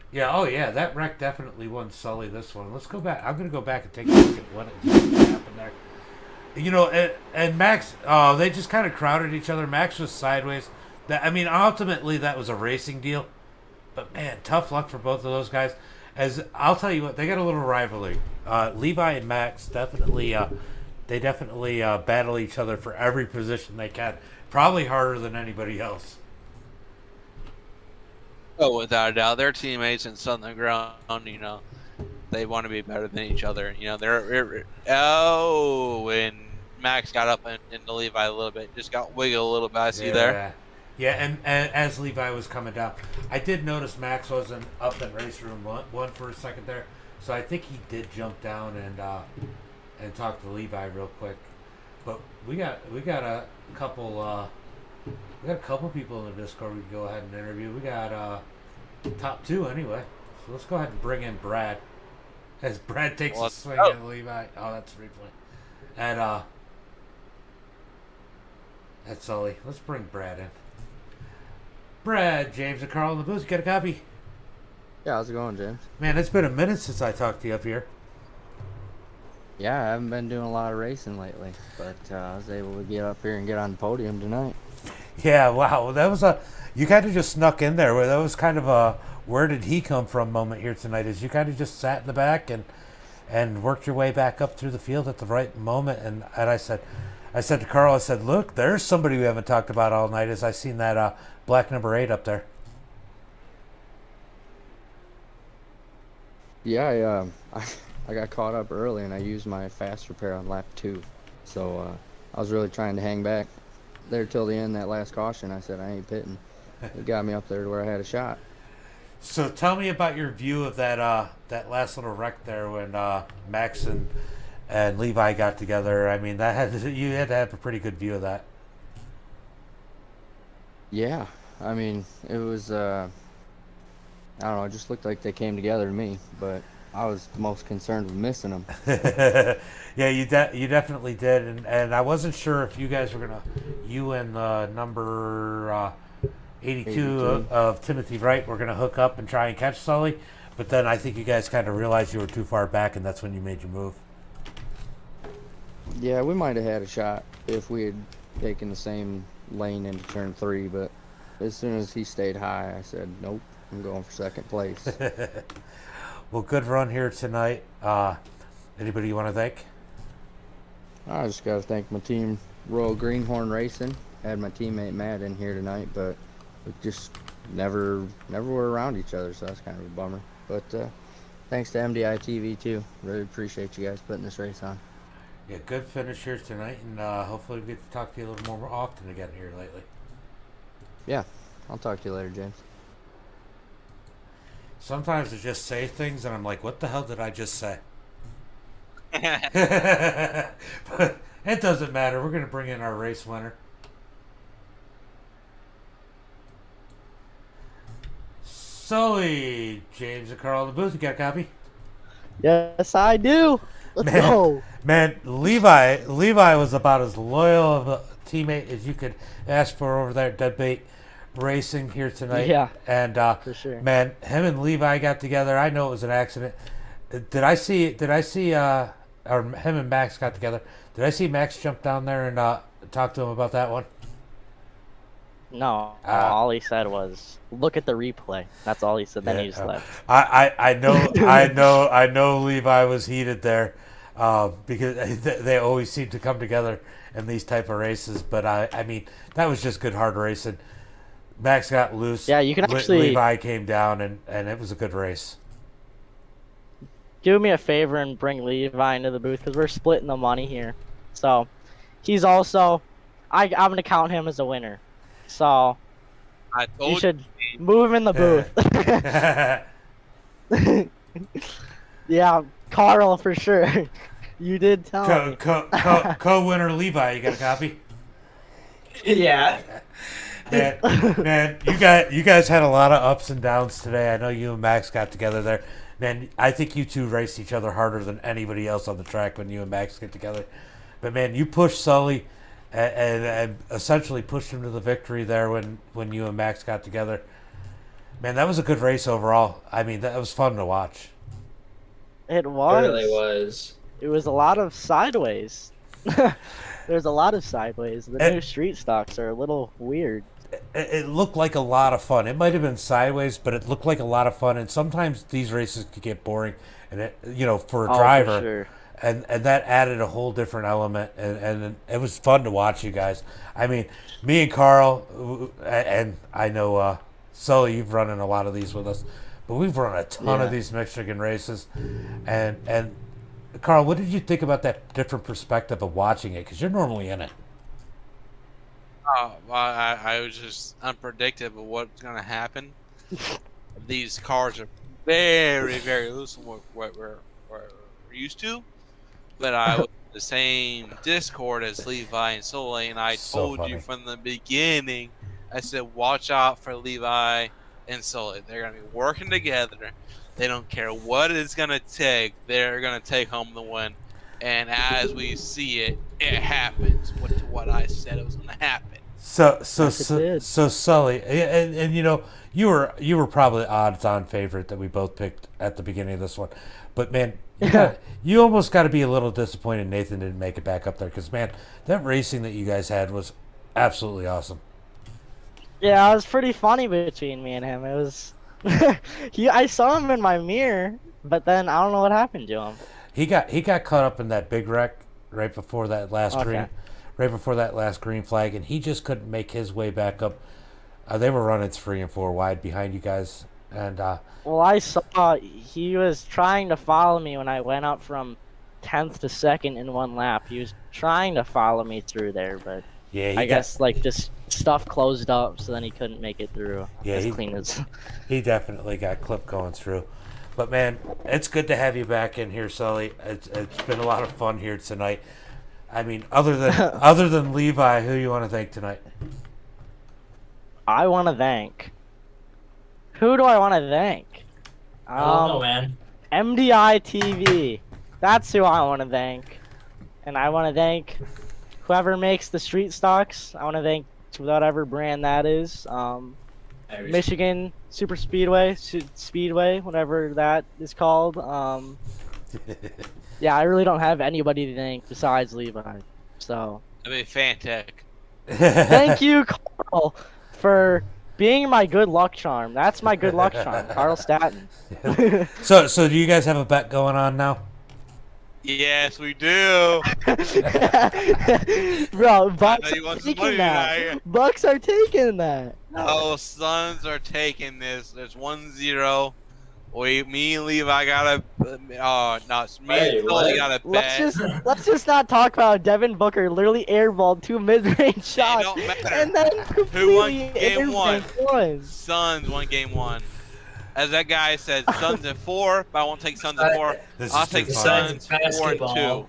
A: Yeah, that wreck definitely won Sully this one. Let's go back. I'm going to go back and take a look at what happened there. And Max, they just kind of crowded each other. Max was sideways. Ultimately, that was a racing deal. But, man, tough luck for both of those guys. As I'll tell you what, they got a little rivalry. Levi and Max definitely battle each other for every position they can. Probably harder than anybody else.
C: Oh, without a doubt, they're teammates in Southern Ground. They want to be better than each other. And Max got up into Levi a little bit, just got wiggled a little bit. I see there.
A: Yeah, and as Levi was coming down, I did notice Max wasn't up in race room one for a second there, so I think he did jump down and talk to Levi real quick. But we got a couple people in the Discord we can go ahead and interview. We got top 2 anyway, so let's go ahead and bring in Brad as Brad takes a swing at Levi. Oh, that's replay. And that's Sully. Let's bring Brad in. Brad, James, and Carl in the booth. Get a copy.
B: Yeah, how's it going, James?
A: Man, it's been a minute since I talked to you up here.
B: Yeah, I haven't been doing a lot of racing lately, but I was able to get up here and get on the podium tonight.
A: Yeah, wow. That was you kind of just snuck in there. That was kind of a where did he come from moment here tonight, as you kind of just sat in the back and worked your way back up through the field at the right moment. And I said to Carl, I said, look, there's somebody we haven't talked about all night, as I seen that black number 8 up there.
B: Yeah, I got caught up early and I used my fast repair on lap 2. So I was really trying to hang back there till the end, that last caution. I said, I ain't pitting. It got me up there to where I had a shot.
A: So tell me about your view of that last little wreck there when Max and Levi got together. I mean, you had to have a pretty good view of that.
B: Yeah, I mean, it was, I don't know, it just looked like they came together to me, but I was most concerned with missing them.
A: Yeah, you definitely did, and I wasn't sure if you guys were you and number 82 of Timothy Wright were gonna hook up and try and catch Sully, but then I think you guys kind of realized you were too far back, and that's when you made your move.
B: Yeah, we might have had a shot if we had taken the same lane into turn 3, but as soon as he stayed high, I said, nope, I'm going for second place.
A: Well, good run here tonight. Anybody you want to thank?
B: I just got to thank my team, Royal Greenhorn Racing. I had my teammate Matt in here tonight, but we just never were around each other, so that's kind of a bummer. But thanks to MDiTV too. Really appreciate you guys putting this race on.
A: Yeah, good finish here tonight, and hopefully we get to talk to you a little more often again here lately.
B: Yeah, I'll talk to you later, James.
A: Sometimes I just say things, and I'm like, what the hell did I just say? But it doesn't matter. We're going to bring in our race winner. Sully, James and Carl in the booth. You got a copy?
F: Yes, I do. Let's go.
A: Man, Levi was about as loyal of a teammate as you could ask for over there at Deadbait Racing here tonight.
F: Yeah,
A: and
F: for sure.
A: Man, him and Levi got together. I know it was an accident. Did I see or him and Max got together? Did I see Max jump down there and talk to him about that one?
F: No, all he said was, "Look at the replay." That's all he said. Then he just left.
A: I know Levi was heated there because they always seem to come together in these type of races. But I mean, that was just good hard racing. Max got loose.
F: Yeah, you can actually.
A: Levi came down and it was a good race.
F: Do me a favor and bring Levi into the booth because we're splitting the money here. So he's also, I'm gonna count him as a winner. So you should move in the booth. Yeah, Carl for sure. You did tell me.
A: Co-winner Levi, you got a copy?
J: Yeah.
A: Man, you guys had a lot of ups and downs today. I know you and Max got together there. Man, I think you two raced each other harder than anybody else on the track when you and Max get together. But man, you pushed Sully and essentially pushed him to the victory there when you and Max got together. Man, that was a good race overall. I mean, that was fun to watch.
F: It was.
J: It really was.
F: It was a lot of sideways. There's a lot of sideways. The new street stocks are a little weird.
A: It looked like a lot of fun. It might have been sideways, but it looked like a lot of fun. And sometimes these races could get boring, and for a driver,
F: for sure.
A: and that added a whole different element. And it was fun to watch you guys. I mean, me and Carl, and I know Sully, you've run in a lot of these with us, but we've run a ton of these Michigan races, and Carl, what did you think about that different perspective of watching it? Because you're normally in it.
C: I was just unpredictable of what's going to happen. These cars are very, very loose from what we're used to. But I was in the same Discord as Levi and Sully, and I told you from the beginning, I said, watch out for Levi and Sully. They're going to be working together. They don't care what it's going to take. They're going to take home the win. And as we see it, it happens. What I said it was going to happen.
A: So Sully, and you were probably odds-on favorite that we both picked at the beginning of this one, but man, you almost got to be a little disappointed Nathan didn't make it back up there because man, that racing that you guys had was absolutely awesome.
F: Yeah, it was pretty funny between me and him. It was, I saw him in my mirror, but then I don't know what happened to him.
A: He got caught up in that big wreck right before that last green flag, and he just couldn't make his way back up. They were running 3 and 4 wide behind you guys, and
F: well, I saw he was trying to follow me when I went up from 10th to 2nd in one lap. He was trying to follow me through there, but
A: yeah,
F: I guess like just stuff closed up, so then he couldn't make it through.
A: Yeah, he definitely got clipped going through. But man, it's good to have you back in here, Sully. It's been a lot of fun here tonight. I mean, other than Levi, who you want to thank tonight?
F: I want to thank. Who do I want to thank?
J: I don't know, man.
F: MDiTV. That's who I want to thank. And I want to thank whoever makes the street stocks. I want to thank whatever brand that is. Michigan Super Speedway, whatever that is called. Yeah, I really don't have anybody to thank besides Levi. So.
C: I mean, fantastic.
F: Thank you, Carl, for being my good luck charm. That's my good luck charm, Carl Staton.
A: So do you guys have a bet going on now?
C: Yes, we do.
F: Bro, Bucks
C: he
F: are
C: wants some money
F: taking that.
C: tonight.
F: Bucks are taking that.
C: Oh, Suns are taking this. There's 1-0. Me and Levi got a. Oh no, me
J: Wait,
C: and Sully
J: what?
C: got a bet.
F: Let's just not talk about Devin Booker literally airballed 2 mid-range
C: It
F: shots
C: don't matter.
F: and then
C: Who won
F: completely
C: game one?
F: one.
C: Suns won game 1. As that guy said, Suns in 4, but I won't take Suns in 4.
A: This
C: I'll
A: is
C: take
A: too
C: Suns
A: funny.
C: 4 and 2.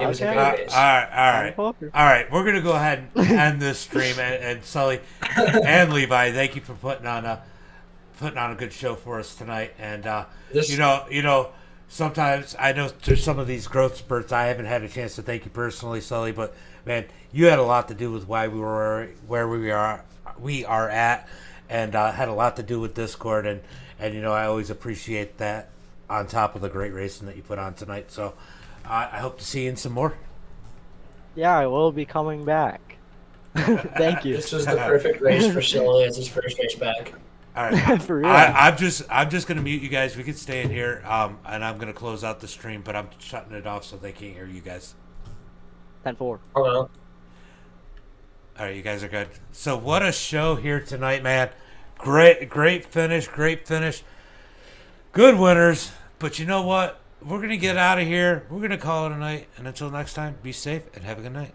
J: It was a
F: Okay.
J: good
A: All
J: race.
A: right. All right. We're gonna go ahead and end this stream, and Sully and Levi, thank you for putting on a good show for us tonight. And
J: This-
A: you know, sometimes I know through some of these growth spurts, I haven't had a chance to thank you personally, Sully, but man, you had a lot to do with why we were where we are at, and had a lot to do with Discord, and I always appreciate that on top of the great racing that you put on tonight. So I hope to see you in some more.
F: Yeah, I will be coming back. Thank you.
J: This was the perfect race for Sully as his first race back.
A: All right.
F: For real.
A: I'm just gonna mute you guys. We can stay in here, and I'm gonna close out the stream, but I'm shutting it off so they can't hear you guys.
F: 10-4.
J: Hello.
A: All right, you guys are good. So what a show here tonight, man! Great finish. Good winners. But you know what? We're gonna get out of here. We're gonna call it a night, and until next time, be safe and have a good night.